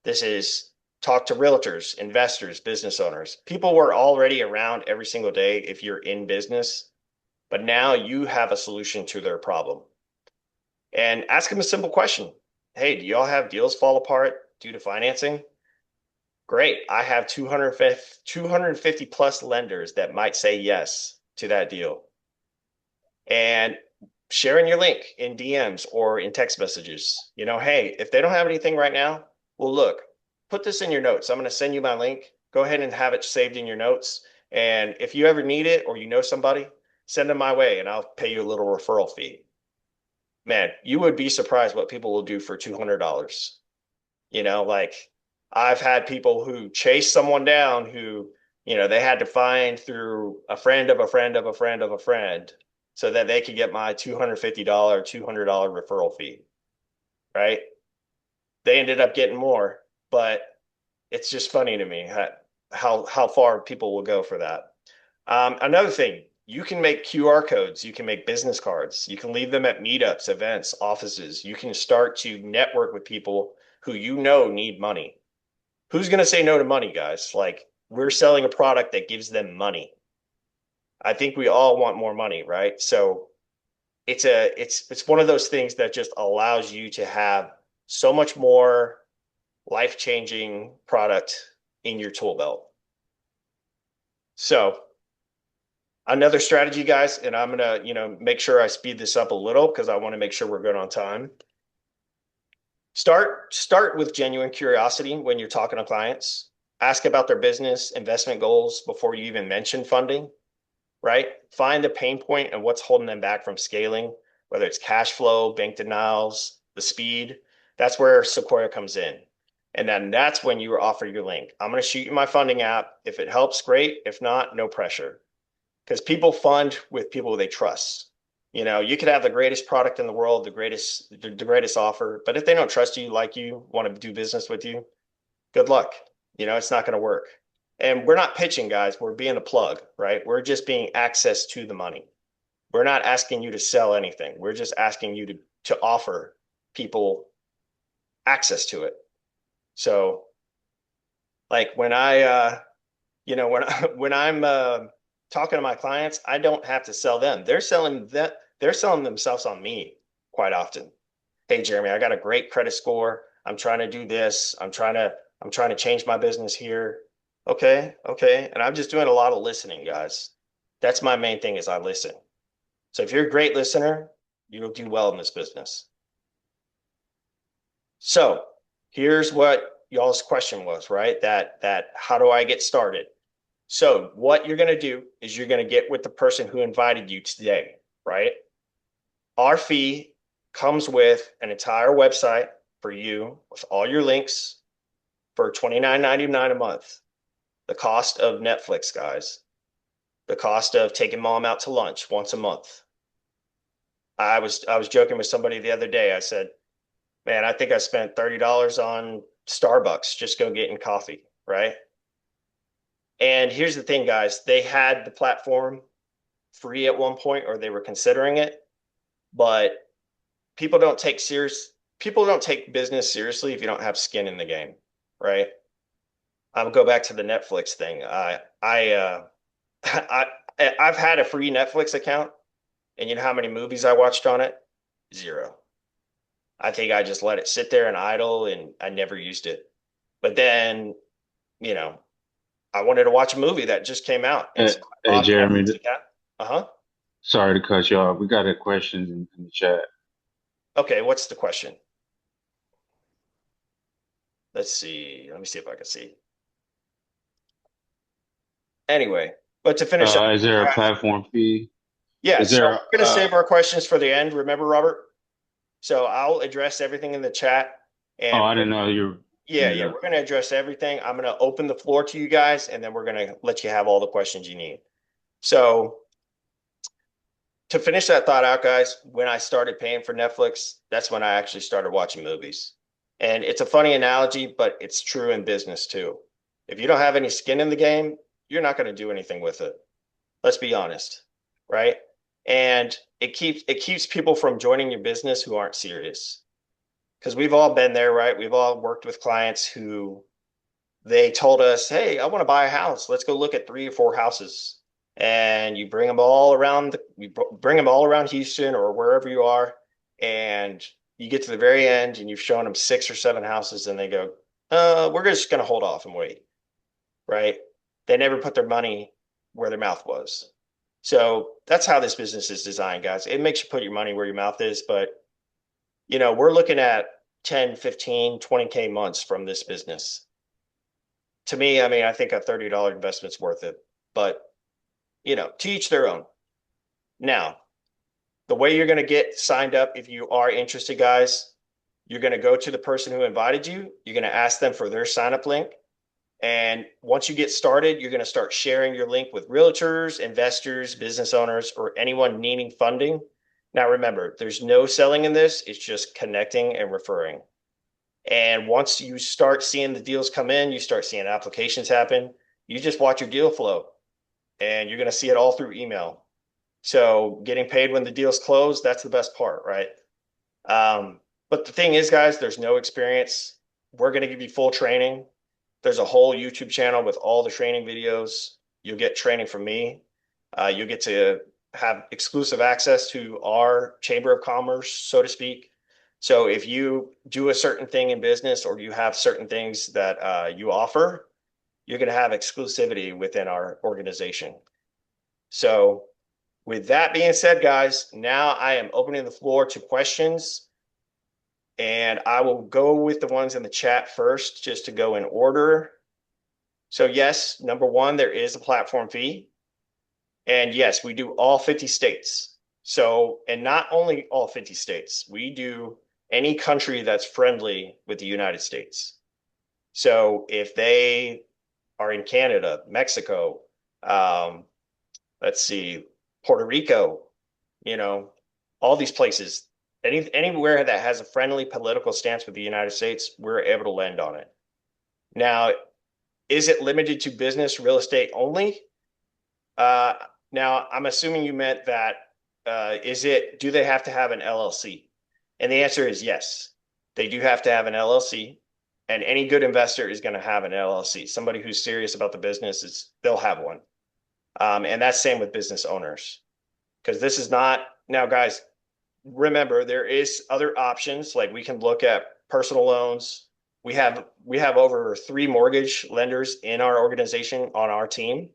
This is talk to realtors, investors, business owners, people who are already around every single day if you're in business, but now you have a solution to their problem. And ask them a simple question. Hey, do y'all have deals fall apart due to financing? Great. I have 250 plus lenders that might say yes to that deal. And sharing your link in DMs or in text messages. Hey, if they don't have anything right now, well, look, put this in your notes. I'm going to send you my link. Go ahead and have it saved in your notes. And if you ever need it or you know somebody, send them my way and I'll pay you a little referral fee. Man, you would be surprised what people will do for $200. Like I've had people who chase someone down who, they had to find through a friend of a friend of a friend of a friend so that they could get my $250, $200 referral fee, right? They ended up getting more, but it's just funny to me how far people will go for that. Another thing, you can make QR codes, you can make business cards, you can leave them at meetups, events, offices. You can start to network with people who need money. Who's going to say no to money, guys? Like we're selling a product that gives them money. I think we all want more money, right? So it's one of those things that just allows you to have so much more life-changing product in your tool belt. So another strategy, guys, and I'm gonna, make sure I speed this up a little because I want to make sure we're good on time. Start with genuine curiosity when you're talking to clients. Ask about their business, investment goals before you even mention funding, right? Find the pain point and what's holding them back from scaling, whether it's cash flow, bank denials, the speed. That's where Sequoia comes in. And then that's when you offer your link. I'm going to shoot you my funding app. If it helps, great. If not, no pressure. Because people fund with people they trust. You know, you could have the greatest product in the world, the greatest offer, but if they don't trust you, like you, want to do business with you, good luck. You know, it's not going to work. And we're not pitching, guys. We're being a plug, right? We're just being access to the money. We're not asking you to sell anything. We're just asking you to offer people access to it. So, like when when I'm talking to my clients, I don't have to sell them. They're selling themselves on me quite often. Hey, Jeremy, I got a great credit score. I'm trying to do this. I'm trying to change my business here. Okay, okay. And I'm just doing a lot of listening, guys. That's my main thing is I listen. So if you're a great listener, you'll do well in this business. So here's what y'all's question was, right? That how do I get started? So what you're going to do is you're going to get with the person who invited you today, right? Our fee comes with an entire website for you with all your links for $29.99 a month. The cost of Netflix, guys. The cost of taking mom out to lunch once a month. I was joking with somebody the other day. I said, man, I think I spent $30 on Starbucks just go getting coffee, right? And here's the thing, guys, they had the platform free at one point, or they were considering it, but people don't take business seriously if you don't have skin in the game, right? I'll go back to the Netflix thing. I I've had a free Netflix account, and you know how many movies I watched on it? Zero. I think I just let it sit there and idle, and I never used it. But then, you know, I wanted to watch a movie that just came out, and Hey, so I hey bought a Jeremy, Netflix account. Uh-huh. sorry to cut you off. We got a question in the chat. Okay, what's the question? Let's see. Let me see if I can see. Anyway, but to finish up, Is there a platform fee? yeah, Is so there we're going to save our questions for the end. Remember, Robert? So I'll address everything in the chat. oh, And I didn't know you were yeah, bringing it yeah, up. we're going to address everything. I'm going to open the floor to you guys, and then we're going to let you have all the questions you need. So to finish that thought out, guys, when I started paying for Netflix, that's when I actually started watching movies. And it's a funny analogy, but it's true in business too. If you don't have any skin in the game, you're not going to do anything with it. Let's be honest, right? And it keeps people from joining your business who aren't serious. Because we've all been there, right? We've all worked with clients who they told us, hey, I want to buy a house. Let's go look at 3 or 4 houses. And you bring them all around, bring them all around Houston or wherever you are. And you get to the very end and you've shown them 6 or 7 houses and they go, we're just going to hold off and wait. Right. They never put their money where their mouth was. So that's how this business is designed, guys. It makes you put your money where your mouth is, but we're looking at 10, 15, 20K months from this business. To me, I mean, I think a $30 investment's worth it, but to each their own. Now, the way you're going to get signed up if you are interested, guys, you're going to go to the person who invited you. You're going to ask them for their sign up link. And once you get started, you're going to start sharing your link with realtors, investors, business owners, or anyone needing funding. Now, remember, there's no selling in this. It's just connecting and referring. And once you start seeing the deals come in, you start seeing applications happen, you just watch your deal flow and you're going to see it all through email. So getting paid when the deals close, that's the best part, right? But the thing is, guys, there's no experience. We're going to give you full training. There's a whole YouTube channel with all the training videos. You'll get training from me. You'll get to have exclusive access to our Chamber of Commerce, so to speak. So if you do a certain thing in business or you have certain things that you offer, you're going to have exclusivity within our organization. So with that being said, guys, now I am opening the floor to questions. And I will go with the ones in the chat first, just to go in order. So yes, number one, there is a platform fee. And yes, we do all 50 states. So, and not only all 50 states, we do any country that's friendly with the United States. So if they are in Canada, Mexico, let's see, Puerto Rico, all these places, anywhere that has a friendly political stance with the United States, we're able to lend on it. Now, is it limited to business real estate only? Uh, Now, I'm assuming you meant that, do they have to have an LLC? And the answer is yes. They do have to have an LLC, and any good investor is going to have an LLC. Somebody who's serious about the business they'll have one. And that's same with business owners. Because this is not, now guys, remember there is other options. Like we can look at personal loans. We have over 3 mortgage lenders in our organization on our team.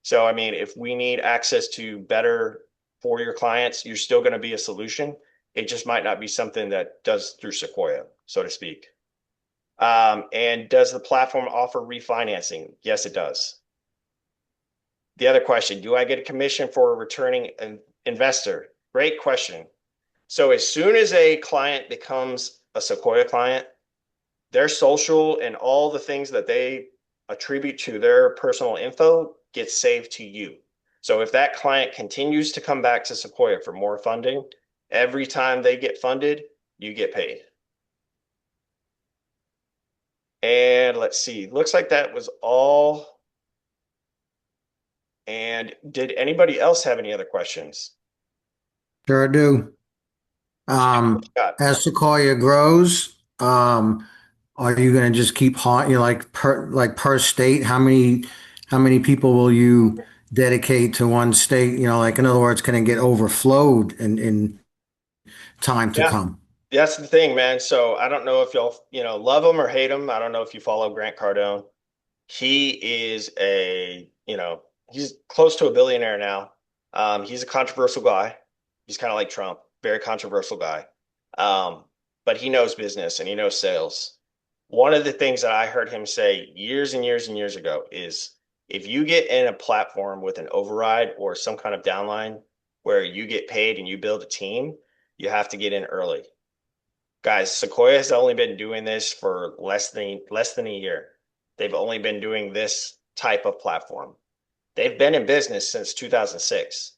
So I mean, if we need access to better for your clients, you're still going to be a solution. It just might not be something that does through Sequoia, so to speak. And does the platform offer refinancing? Yes, it does. The other question, do I get a commission for a returning investor? Great question. So as soon as a client becomes a Sequoia client, their social and all the things that they attribute to their personal info gets saved to you. So if that client continues to come back to Sequoia for more funding, every time they get funded, you get paid. And let's see, looks like that was all. And did anybody else have any other questions? Sure do. Got As Sequoia grows, are you going to just keep like per state? How many people will you dedicate to one state? Like in other words, can it get overflowed in time to Yeah, come? that's the thing, man. So I don't know if y'all, love him or hate him. I don't know if you follow Grant Cardone. He is he's close to a billionaire now. He's a controversial guy. He's kind of like Trump, very controversial guy. Um, but he knows business and he knows sales. One of the things that I heard him say years and years and years ago is if you get in a platform with an override or some kind of downline where you get paid and you build a team, you have to get in early. Guys, Sequoia has only been doing this for less than a year. They've only been doing this type of platform. They've been in business since 2006,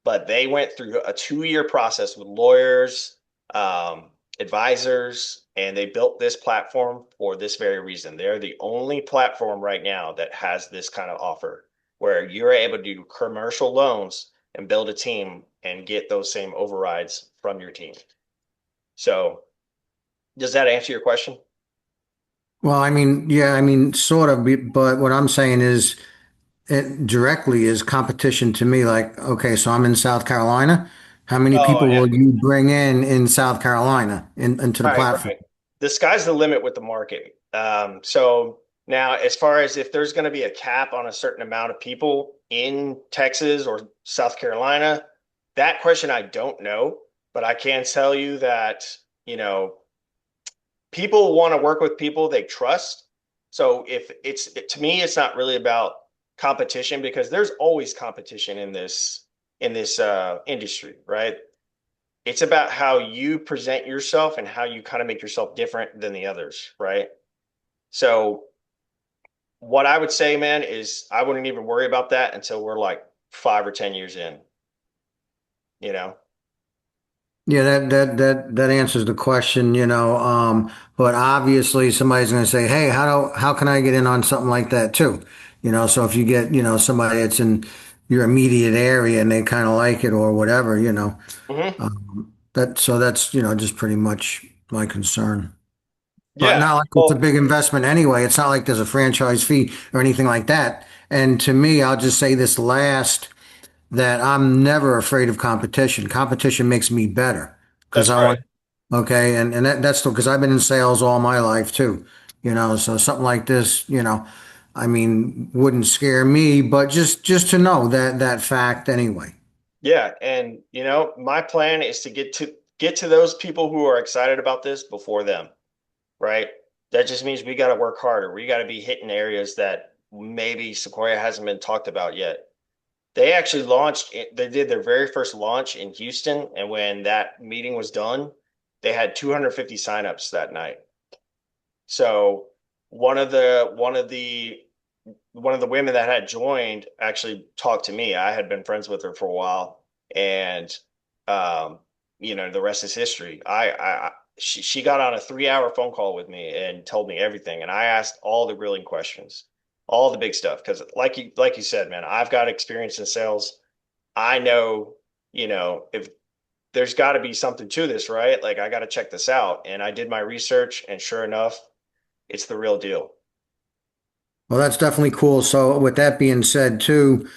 but they went through a 2-year process with lawyers, advisors, and they built this platform for this very reason. They're the only platform right now that has this kind of offer where you're able to do commercial loans and build a team and get those same overrides from your team. So does that answer your question? Well, I mean, yeah, I mean, sort of, but what I'm saying is it directly is competition to me. Like, okay, so I'm in South Carolina. How many Oh, people yeah. will you bring in South Carolina into the Right, platform? right. The sky's the limit with the market. So now, as far as if there's going to be a cap on a certain amount of people in Texas or South Carolina, that question I don't know, but I can tell you that, you know, people want to work with people they trust. So if to me, it's not really about competition because there's always competition in this industry, right? It's about how you present yourself and how you kind of make yourself different than the others, right? So what I would say, man, is I wouldn't even worry about that until we're like 5 or 10 years in, you know? Yeah, that answers the question, but obviously somebody's going to say, "Hey, how can I get in on something like that too?" So if you get, somebody that's in your immediate area and they kind of like it or whatever, Hmm. that's, just pretty much my concern. But Yeah. not like it's a Well, big investment anyway. It's not like there's a franchise fee or anything like that. And to me, I'll just say this last that I'm never afraid of competition. Competition makes me better because that's I right. want, okay. And that's because I've been in sales all my life too, so something like this, I mean, wouldn't scare me, but just to know that fact anyway. Yeah. And my plan is to get to those people who are excited about this before them, right? That just means we got to work harder. We got to be hitting areas that maybe Sequoia hasn't been talked about yet. They actually they did their very first launch in Houston. And when that meeting was done, they had 250 signups that night. So one of the women that had joined actually talked to me. I had been friends with her for a while. And um, the rest is history. She got on a 3 hour phone call with me and told me everything, and I asked all the grilling questions, all the big stuff, because like you said, man, I've got experience in sales. I know, if there's got to be something to this, right? Like I got to check this out, and I did my research, and sure enough, it's the real deal. Well, that's definitely cool. So with that being said, too,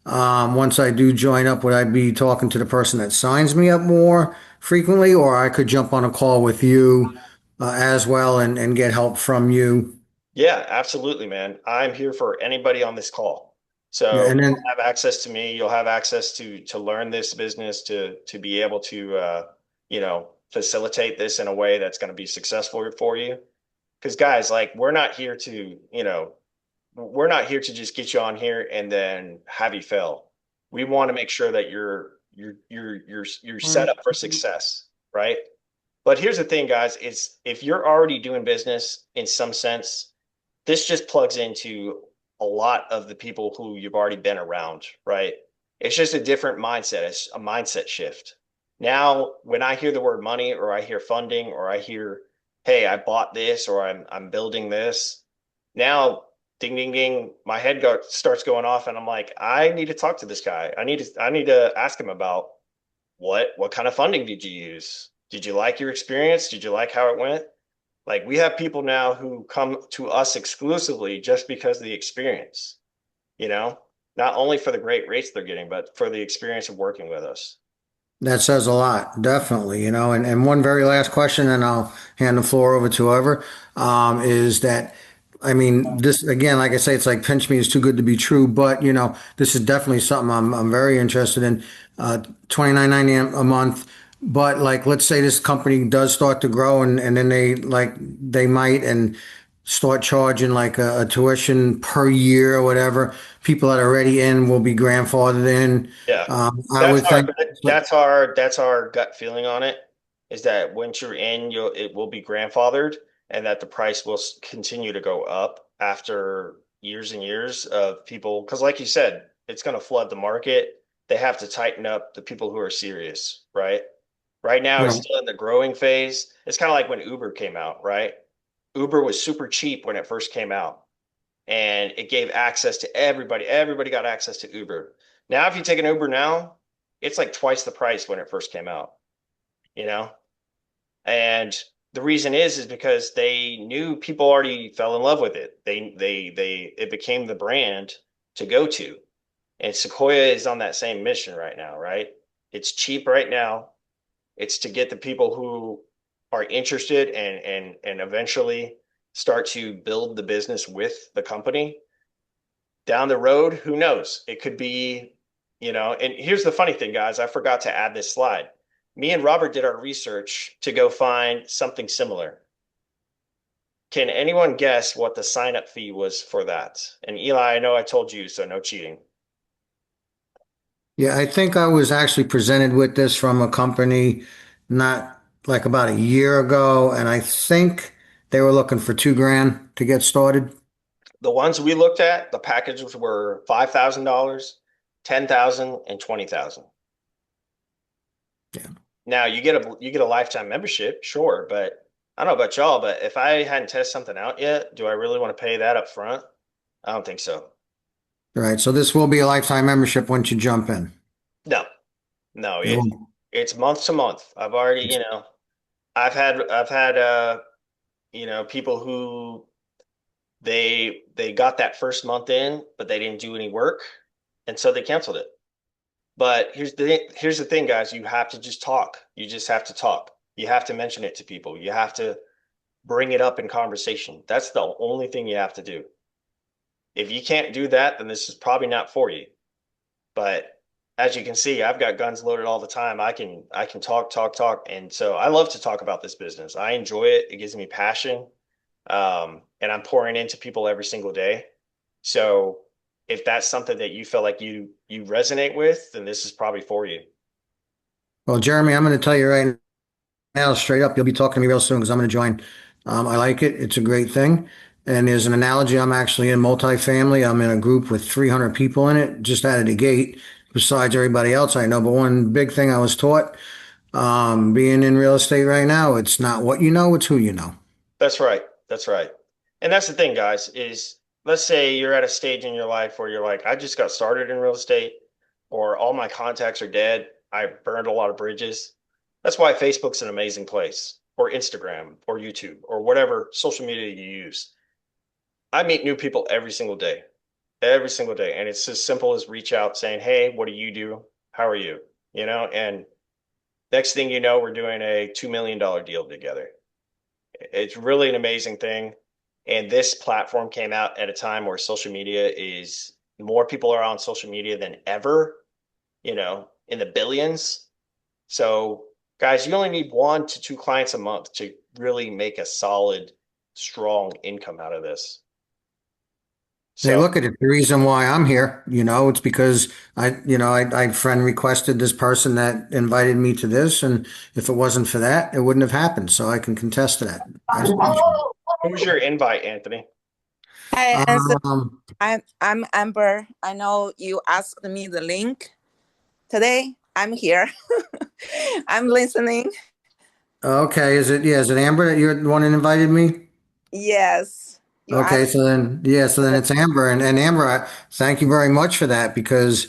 once I do join up, would I be talking to the person that signs me up more frequently, or I could jump on a call with you as well and get help from you? Yeah, absolutely, man. I'm here for anybody on this call. Yeah, So and you'll then have access to me. You'll have access to learn this business, to be able to facilitate this in a way that's going to be successful for you. Because guys, like we're not here to just get you on here and then have you fail. We want to make sure that you're set up for success, right? But here's the thing, guys, is if you're already doing business in some sense, this just plugs into a lot of the people who you've already been around, right? It's just a different mindset. It's a mindset shift. Now, when I hear the word money or I hear funding or I hear, hey, I bought this or I'm building this, now ding ding ding, my starts going off and I'm like, I need to talk to this guy. I need to ask him about what kind of funding did you use? Did you like your experience? Did you like how it went? Like we have people now who come to us exclusively just because of the experience, you know, not only for the great rates they're getting, but for the experience of working with us. that says a lot, definitely, and one very last question, and I'll hand the floor over to whoever, is that, I mean, this again, like I say, it's like pinch me is too good to be true, but this is definitely something I'm very interested in. 29.90 a month, but like, let's say this company does start to grow, and then they might and start charging like a tuition per year or whatever. People that are already in will be grandfathered in. Yeah. I That's would our think. that's our gut feeling on it is that once you're in, it will be grandfathered and that the price will continue to go up after years and years of people because like you said, it's going to flood the market. They have to tighten up the people who are serious, right? Right now it's Right. still in the growing phase. It's kind of like when Uber came out, right? Uber was super cheap when it first came out and it gave access to everybody. Everybody got access to Uber. Now, if you take an Uber now, it's like twice the price when it first came out, you know? And the reason is because they knew people already fell in love with it. It became the brand to go to. And Sequoia is on that same mission right now, right? It's cheap right now. It's to get the people who are interested and eventually start to build the business with the company. Down the road, who knows? It could be, and here's the funny thing, guys. I forgot to add this slide. Me and Robert did our research to go find something similar. Can anyone guess what the sign up fee was for that? And Eli, I know I told you, so no cheating. Yeah, I think I was actually presented with this from a company not like about a year ago, and I think they were looking for 2 grand to get started. The ones we looked at, the packages were $5,000, 10,000, and 20,000. Yeah. Now you get a lifetime membership, sure, but I don't know about y'all, but if I hadn't tested something out yet, do I really want to pay that up front? I don't think so. All right. So this will be a lifetime membership once you jump in. No, no, It will. it's month to month. I've already, I've had people who they got that first month in, but they didn't do any work, and so they canceled it. But here's the thing, guys. You have to just talk. You just have to talk. You have to mention it to people. You have to bring it up in conversation. That's the only thing you have to do. If you can't do that, then this is probably not for you. But as you can see, I've got guns loaded all the time. I can talk, talk, talk. And so I love to talk about this business. I enjoy it. It gives me passion. And I'm pouring into people every single day. So if that's something that you feel like you resonate with, then this is probably for you. Well, Jeremy, I'm going to tell you right now, straight up, you'll be talking to me real soon because I'm going to join. I like it. It's a great thing. And there's an analogy. I'm actually in multifamily. I'm in a group with 300 people in it, just out of the gate, besides everybody else I know. But one big thing I was taught, Being in real estate right now, it's not what you know, it's who you know. That's right. That's right. And that's the thing, guys, is let's say you're at a stage in your life where you're like, I just got started in real estate, or all my contacts are dead. I burned a lot of bridges. That's why Facebook's an amazing place, or Instagram, or YouTube, or whatever social media you use. I meet new people every single day. And it's as simple as reach out saying, hey, what do you do? How are you? You know, and next thing you know, we're doing a $2 million deal together. It's really an amazing thing. And this platform came out at a time where social media is more people are on social media than ever, in the billions. So, guys, you only need 1 to 2 clients a month to really make a solid, strong income out of this. They So, look at it. The reason why I'm here, it's because I friend requested this person that invited me to this, and if it wasn't for that, it wouldn't have happened. So I can contest to that. who's your invite, Anthony? Hi, Anson. Um, I'm Amber. I know you asked me the link today. I'm here. I'm listening. okay, is it Amber that you're the one that invited me? Yes, you Okay, asked. so then it's Amber, and Amber, thank you very much for that because,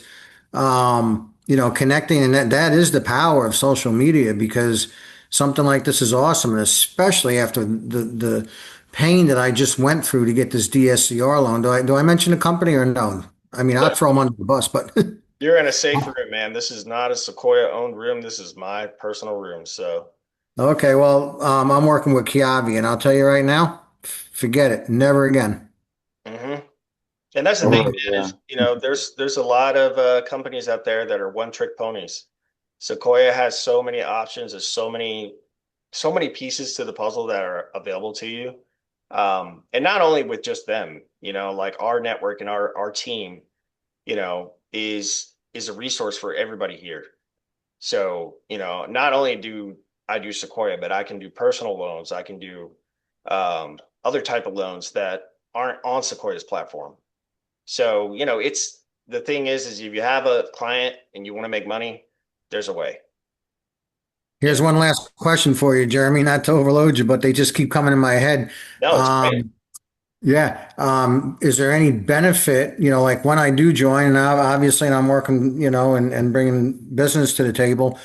connecting, and that is the power of social media, because something like this is awesome, and especially after the pain that I just went through to get this DSCR loan. Do I mention the company or no? I mean, I'll throw them under the bus, but You're in a safe room, man. This is not a Sequoia owned room. This is my personal room. So, okay, well, I'm working with Kiavi, and I'll tell you right now, forget it, never again. hmm and that's the thing, Oh, man, yeah. is, there's a lot of companies out there that are one trick ponies. Sequoia has so many options. There's so many pieces to the puzzle that are available to you. And not only with just them, like our network and our team, is a resource for everybody here. So, not only do I do Sequoia, but I can do personal loans. I can do other type of loans that aren't on Sequoia's platform. So, it's the thing is if you have a client and you want to make money, there's a way. You know, Here's one last question for you, Jeremy, not to overload you, but they just keep coming in my head. no, it's great. Um, yeah. Is there any benefit, like when I do join, and obviously I'm working, and bringing business to the table,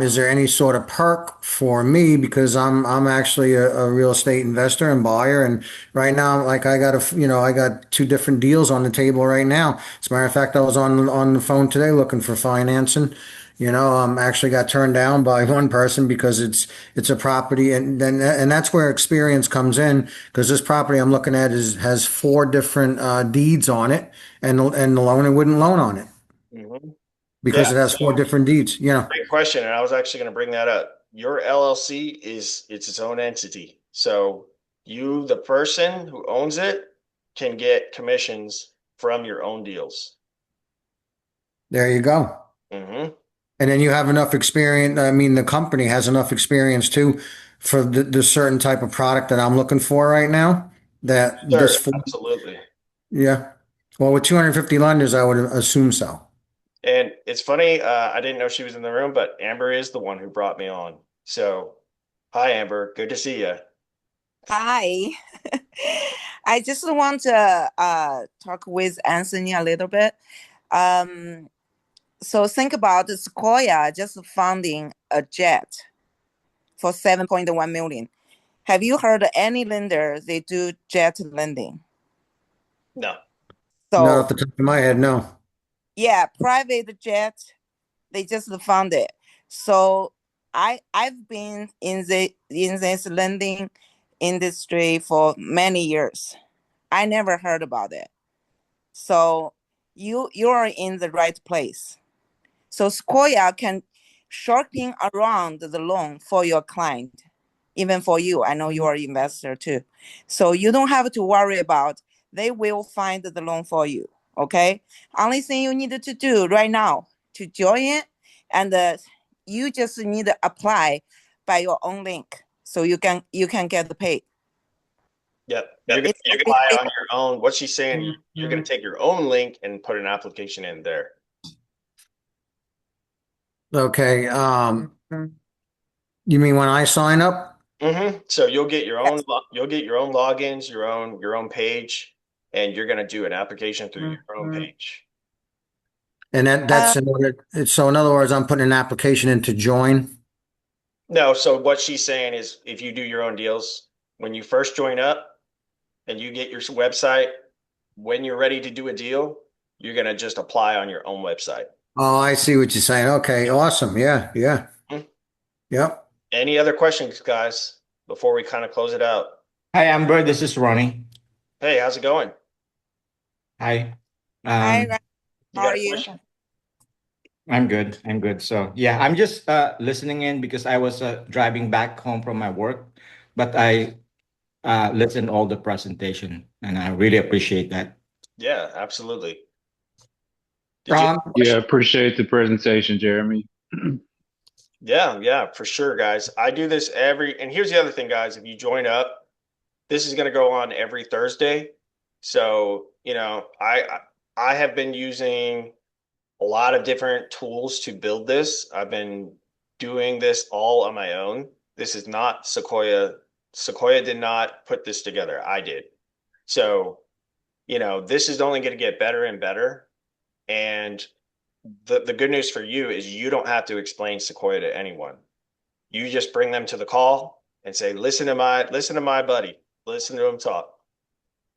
is there any sort of perk for me because I'm actually a real estate investor and buyer, and right now, like I got two different deals on the table right now. As a matter of fact, I was on the phone today looking for financing. Actually got turned down by one person because it's a property, and that's where experience comes in, because this property I'm looking at has four different deeds on it, and the loan, it wouldn't loan on it Mhm. because Yeah. it has four So different deeds. great question. And I was actually going to bring that up. Your LLC it's its own entity. So you, the person who owns it, can get commissions from your own deals. There you go. hmm And then you have enough experience. I mean, the company has enough experience too for the certain type of product that I'm looking for right now. That this, Sure, absolutely. yeah. Well, with 250 lenders, I would assume so. And it's funny, I didn't know she was in the room, but Amber is the one who brought me on. So, hi, Amber. Good to see you. Hi. I just want to talk with Anthony a little bit. Um, so think about Sequoia just funding a jet for 7.1 million. Have you heard any lender they do jet lending? No. Not So off the top of my head, no. yeah, private jet, they just fund it. So I've been in this lending industry for many years. I never heard about it. So you are in the right place. So Sequoia can shopping around the loan for your client, even for you. I know you are an investor too. So you don't have to worry about, they will find the loan for you. Okay. Only thing you need to do right now to join it, and you just need to apply by your own link so you can get paid. Yep. You're gonna It's very apply on simple. your own. What she's saying, you're gonna take your own link and put an application in there. Okay. You mean when I sign up? So you'll get your own logins, your own page, and you're going to do an application through your own page. And that's in order. So in other words, I'm putting an application in to join. No, so what she's saying is if you do your own deals, when you first join up and you get your website, when you're ready to do a deal, you're going to just apply on your own website. Oh, I see what you're saying. Okay, awesome. Yeah, yeah. Mhm. Yep. Any other questions, guys, before we kind of close it out? Hi, Amber. This is Ronnie. Hey, how's it going? Hi. Hi, Um, Ryan. You How got are a you? question? I'm good. I'm good. So yeah, I'm just listening in because I was driving back home from my work, but I listened all the presentation and I really appreciate that. Yeah, absolutely. Did you have a Yeah, question? appreciate the presentation, Jeremy. Yeah, for sure, guys. I do this and here's the other thing, guys. If you join up, this is going to go on every Thursday. So, I have been using a lot of different tools to build this. I've been doing this all on my own. This is not Sequoia. Sequoia did not put this together. I did. So, this is only going to get better and better. And the good news for you is you don't have to explain Sequoia to anyone. You just bring them to the call and say, listen to my buddy, listen to him talk,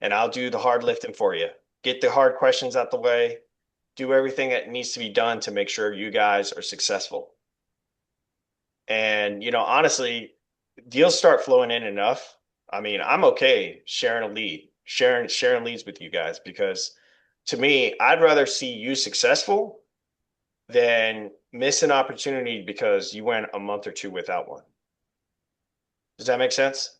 and I'll do the hard lifting for you. Get the hard questions out the way, do everything that needs to be done to make sure you guys are successful. And honestly, deals start flowing in enough. I mean, I'm okay sharing a lead, sharing leads with you guys because to me, I'd rather see you successful than miss an opportunity because you went a month or two without one. Does that make sense?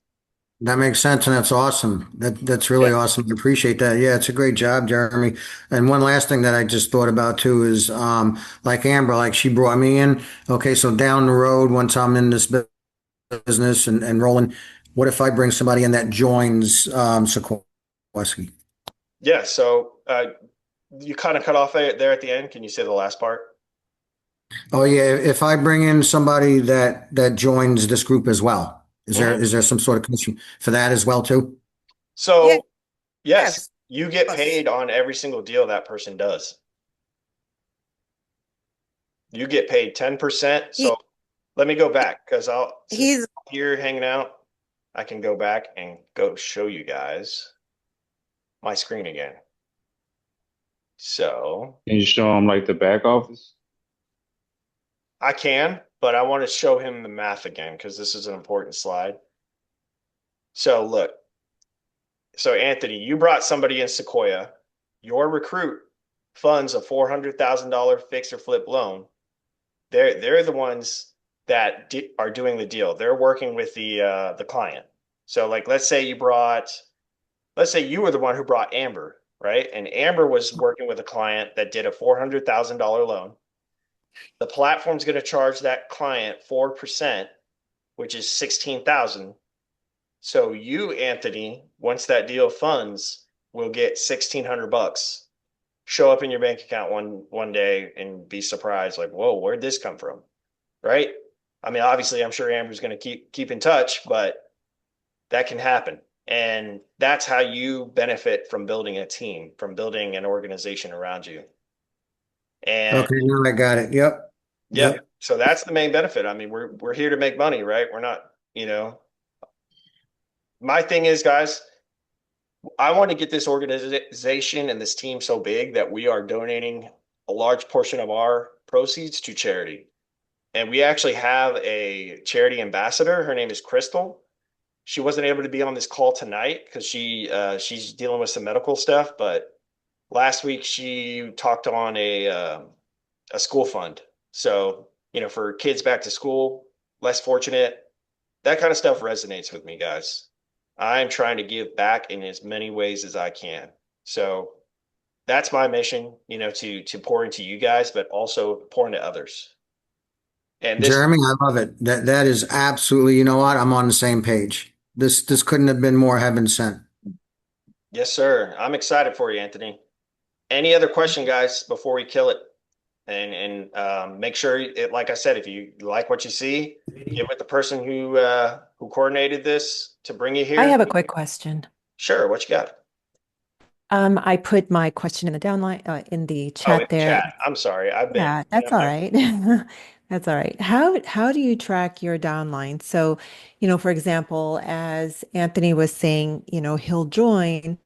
That makes sense, and that's awesome. That's Yeah. really awesome. I appreciate that. Yeah, it's a great job, Jeremy. And one last thing that I just thought about too is like Amber, like she brought me in. Okay, so down the road, once I'm in this business and rolling, what if I bring somebody in that joins Sequoia? Yeah. So you kind of cut off there at the end. Can you say the last part? Oh yeah, if I bring in somebody that joins this group as well, Mhm. is there some sort of commission for that as well too? Yeah, So yes, yes. you get Yes. paid on every single deal that person does. You get paid 10%. He So let me go back because since he's you're hanging out, I can go back and go show you guys my screen again. So Can you show them like the back office? I can, but I want to show him the math again because this is an important slide. So look, so Anthony, you brought somebody in Sequoia. Your recruit funds a $400,000 fix or flip loan. They're the ones that are doing the deal. They're working with the client. So like let's say you were the one who brought Amber, right? And Amber was working with a client that did a $400,000 loan. The platform's going to charge that client 4%, which is 16,000. So you, Anthony, once that deal funds, will get 1,600 bucks. Show up in your bank account one day and be surprised, like, whoa, where'd this come from? Right? I mean, obviously, I'm sure Amber's going to keep in touch, but that can happen. And that's how you benefit from building a team, from building an organization around you. And Okay, now I got it. Yep. yeah, Yep. so that's the main benefit. I mean, we're here to make money, right? We're not, my thing is, guys, I want to get this organization and this team so big that we are donating a large portion of our proceeds to charity. And we actually have a charity ambassador. Her name is Crystal. She wasn't able to be on this call tonight because she's dealing with some medical stuff. But last week she talked on a school fund. So for kids back to school, less fortunate, that kind of stuff resonates with me, guys. I'm trying to give back in as many ways as I can. So that's my mission, to pour into you guys, but also pour into others. And this, Jeremy, I love it. That is absolutely, you know what? I'm on the same page. This couldn't have been more heaven sent. yes, sir. I'm excited for you, Anthony. Any other question, guys, before we kill it and make sure it, like I said, if you like what you see, get with the person who coordinated this to bring you I here. have a quick question. Sure, what you got? I put my question in the downline in the Oh, in chat the there. chat. I'm sorry. I've been, Yeah, that's all right. That's all right. How do you track your downline? So, for example, as Anthony was saying, he'll join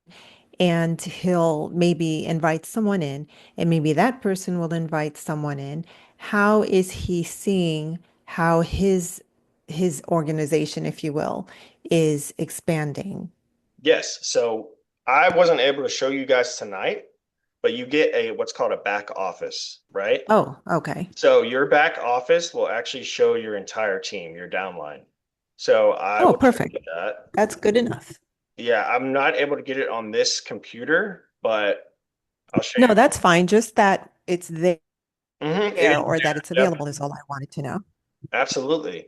and he'll maybe invite someone in, and maybe that person will invite someone in. How is he seeing how his organization, if you will, is expanding? yes. So I wasn't able to show you guys tonight, but you get a what's called a back office, right? Oh, okay. So your back office will actually show your entire team, your downline. So I Oh, will show perfect. you that. That's good enough. Yeah, I'm not able to get it on this computer, but I'll show No, you. that's fine. Just that it's there It is or that there. it's Yep, available is all I wanted to know. absolutely. All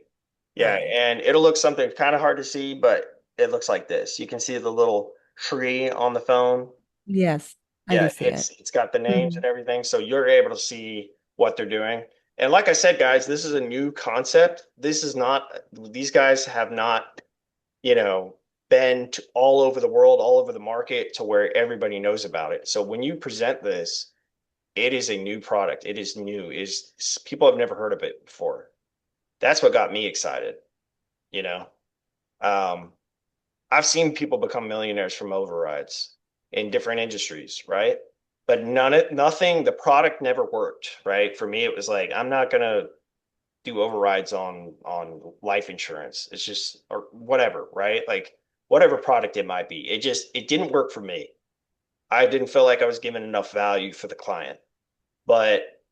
Yeah, right. and it'll look something kind of hard to see, but it looks like this. You can see the little tree on the phone. Yes, I Yeah, do see it. it's got the names Mhm. and everything, so you're able to see what they're doing. And like I said, guys, this is a new concept. This is not, these guys have not, you know, been to all over the world, all over the market to where everybody knows about it. So when you present this, it is a new product. It is new. Is people have never heard of it before. That's what got me excited, you know. Um, I've seen people become millionaires from overrides in different industries, right? But nothing, the product never worked, right? For me, it was like, I'm not gonna do overrides on life insurance. It's just or whatever, right? Like whatever product it might be. It didn't work for me. I didn't feel like I was giving enough value for the client. But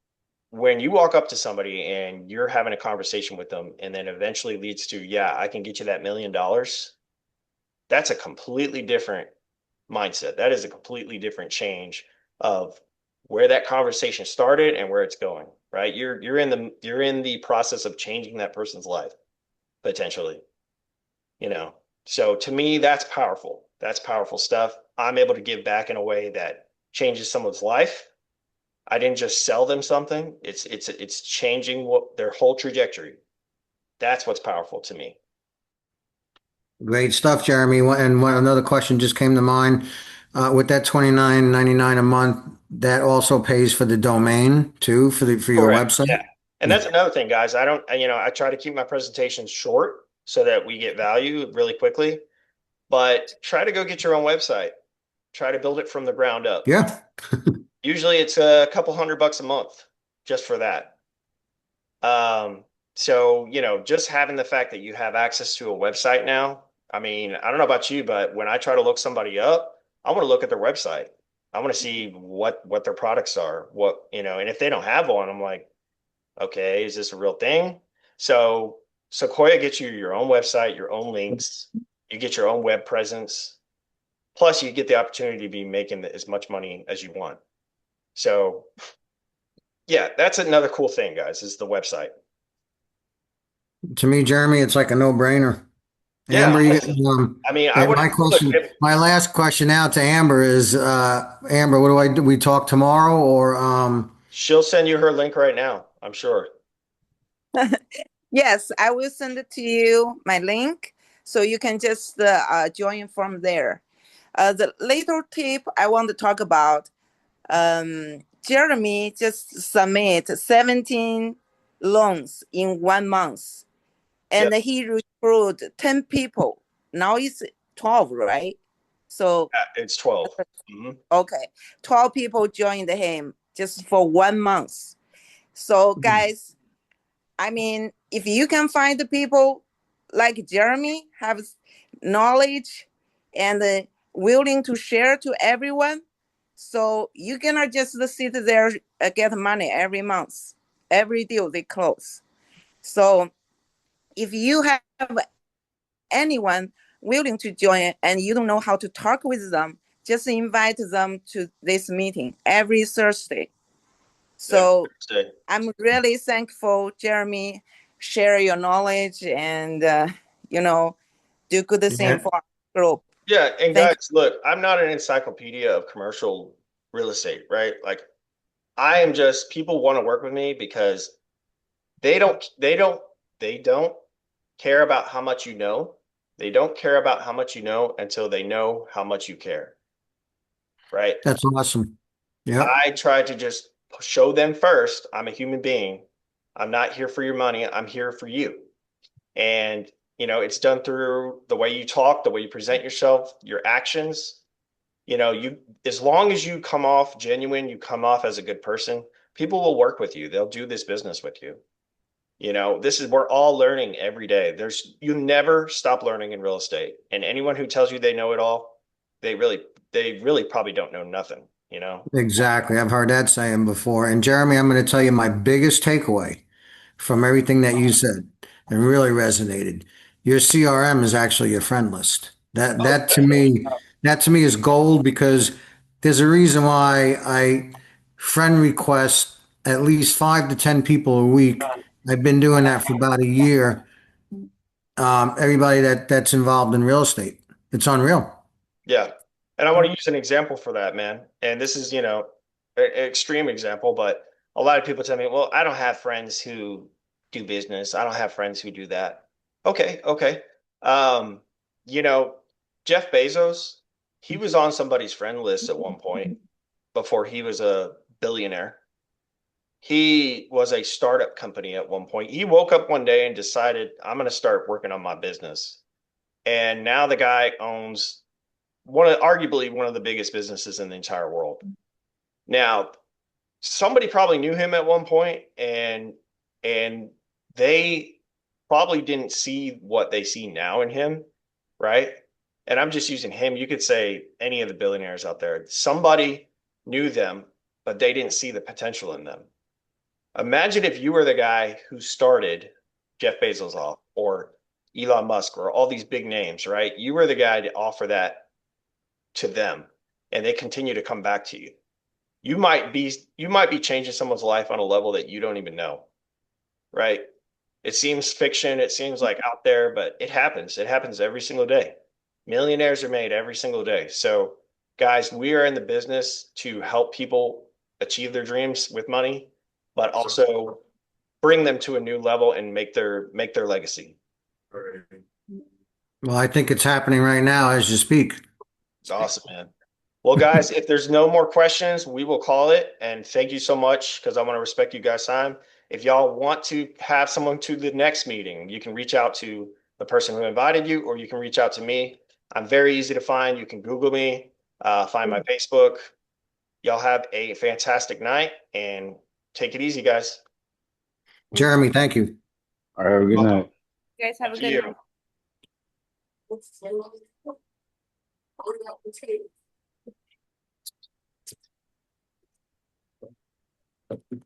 when you walk up to somebody and you're having a conversation with them and then eventually leads to, yeah, I can get you that $1 million, that's a completely different mindset. That is a completely different change of where that conversation started and where it's going, right? You're in the process of changing that person's life potentially, you know. So to me, that's powerful. That's powerful stuff. I'm able to give back in a way that changes someone's life. I didn't just sell them something. It's changing what their whole trajectory. That's what's powerful to me. Great stuff, Jeremy. And another question just came to mind. With that 29.99 a month, that also pays for the domain too for your Correct. website. Yeah. And Yeah. that's another thing, guys. I don't, you know, I try to keep my presentations short so that we get value really quickly, but try to go get your own website. Try to build it from the ground up. Yeah. Usually it's a couple $100 a month just for that. Um, so, you know, just having the fact that you have access to a website now, I mean, I don't know about you, but when I try to look somebody up, I want to look at their website. I want to see what their products are, what, you know, and if they don't have one, I'm like, okay, is this a real thing? So Sequoia gets you your own website, your own links, you get your own web presence, plus you get the opportunity to be making as much money as you want. So yeah, that's another cool thing, guys, is the website. To me, Jeremy, it's like a no-brainer. Yeah, Amber, I mean, I would my look question, if, my last question out to Amber is, Amber, what do I do? We talk tomorrow or, she'll send you her link right now, I'm sure. Yes, I will send it to you, my link, so you can just join from there. The little tip I want to talk about, Jeremy just submit 17 loans in 1 month, Yep, and he recruited 10 people. Now it's 12, right? So, it's 12. Mhm. okay, 12 people joined him just for 1 month. So, guys, I mean, if you can find the people like Jeremy have knowledge and willing to share to everyone, so you cannot just sit there get money every month, every deal they close. So if you have anyone willing to join and you don't know how to talk with them, just invite them to this meeting every Thursday. Every So Thursday. I'm really thankful, Jeremy, share your knowledge and, do good thing yeah, for our group. Yeah, and Thank guys, look, I'm not an encyclopedia of commercial real estate, right? Like I am just, people want to work with me because they don't care about how much you know. They don't care about how much you know until they know how much you care. Right? That's awesome. Yep. I try to just show them first, I'm a human being. I'm not here for your money. I'm here for you. And, it's done through the way you talk, the way you present yourself, your actions. As long as you come off genuine, you come off as a good person, people will work with you. They'll do this business with you. We're all learning every day. You never stop learning in real estate. And anyone who tells you they know it all, they really probably don't know nothing. Exactly. I've heard that saying before. And Jeremy, I'm going to tell you my biggest takeaway from everything that you said and really resonated. Your CRM is actually your friend list. That to me is gold because there's a reason why I friend request at least 5 to 10 people a week. I've been doing that for about a year. Everybody that's involved in real estate. It's unreal. Yeah. And I want to use an example for that, man. And this is, an extreme example, but a lot of people tell me, well, I don't have friends who do business. I don't have friends who do that. Okay, okay. Um, you know, Jeff Bezos, he was on somebody's friend list at one point before he was a billionaire. He was a startup company at one point. He woke up one day and decided, I'm going to start working on my business. And now the guy owns arguably one of the biggest businesses in the entire world. Now, somebody probably knew him at one point, and they probably didn't see what they see now in him, right? And I'm just using him. You could say any of the billionaires out there. Somebody knew them, but they didn't see the potential in them. Imagine if you were the guy who started Jeff Bezos off, or Elon Musk, or all these big names, right? You were the guy to offer that to them, and they continue to come back to you. You might be changing someone's life on a level that you don't even know, right? It seems fiction, it seems like out there, but it happens. It happens every single day. Millionaires are made every single day. So, guys, we are in the business to help people achieve their dreams with money, but also bring them to a new level and make their legacy. Well, I think it's happening right now as you speak. It's awesome, man. Well, guys, if there's no more questions, we will call it. And thank you so much because I want to respect you guys' time. If y'all want to have someone to the next meeting, you can reach out to the person who invited you, or you can reach out to me. I'm very easy to find. You can Google me, find my Facebook. Y'all have a fantastic night and take it easy, guys. Jeremy, thank you. All right, good night. You guys have a To good you. night.